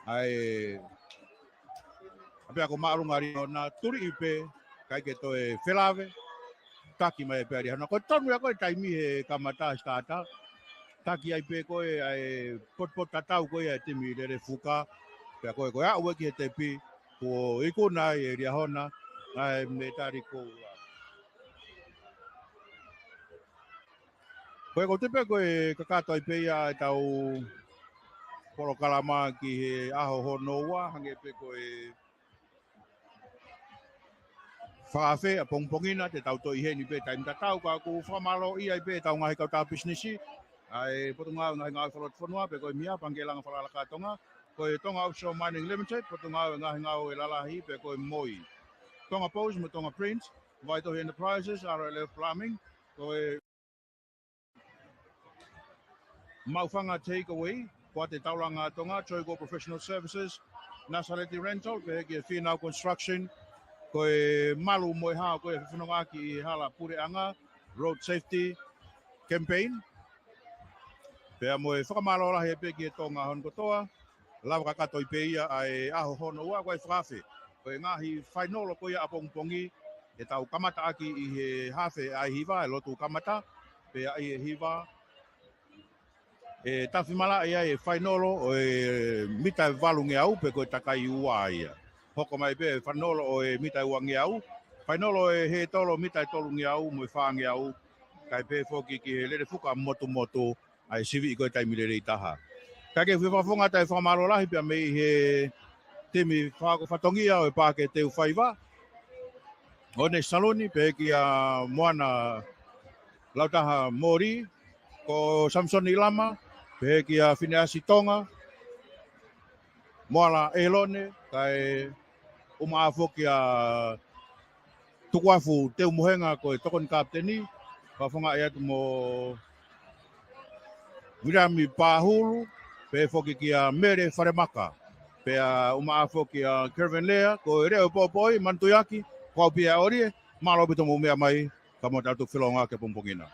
ai apea ko marunga ri na turi ipe kai ke to e felave taki mai pea ri hana ko tonu ya ko taimi he kamata stata. Taki ai pe koe ai pot tatau koe ai timi rere fuka. Pea koe koe au eki he te pi. Ko ikuna e ria hona. Ai me tari koula. Koe ko tepe koe kakato ai pe ia e tau poro kalama ki he aho honoa. Hange pe koe whaafe a pongpongina te tau toi heni pe taim tatau. Ka ku whamalo i ai pe tau ngahi kau tau businessi. Ai potunga ngahi ngahi whalot whanua pe koe mia pangelang whalala tonga. Koe tonga Offshore Mining Limited, potunga ngahi ngau e lalahi pe koe moi. Tonga Pose mo tonga Prince, Vital Enterprises, RLF Plumbing, koe Maufanga Takeaway, koe te taulanga tonga, Choigo Professional Services, Nasaleti Rental, pe heki e Whinau Construction, koe malu mo ha koe whanonga ki hala pureanga, Road Safety Campaign, pea mo e whakamalo lahi e peki e tonga hon kotoa, lava kakato i peia ai aho hono ua koe whaafe. Koe ngahi whainolo koe a pongpongi e tau kamata aki i he hafe ai hiva, e lotu kamata, pe ai e hiva. E tawhimala e ai e whainolo o e mita e valunge au pe koe takai ua ia. Hoko mai pe e whanolo o e mita e uange au. Whainolo e he tolo mita e tolunge au, mo e whaange au. Kai pe foki ki he lere fuka motu ai sivi i koe taimilere i taha. Kake whiwhawhonga tai whamaro lahi pia mei he temi whatongia o e pāke teu whaiva. O ne saloni pe ki a moana lautaha Mori ko Samsoni Lama pe ki a Whineasi Tonga. Moala Elone kai umaafo ki a tukuafu teu muhenga ko e tokon kapteni. Whawhonga e atu mo Wirami Pahulu. Pe foki ki a Mere Wharemaka. Pe a umaafo ki a Kervin Lea, ko e reo popoi, mantuyaki, ko pia orie, malo bito mo mea mai, ka mo tatu whilonga ke pompongina.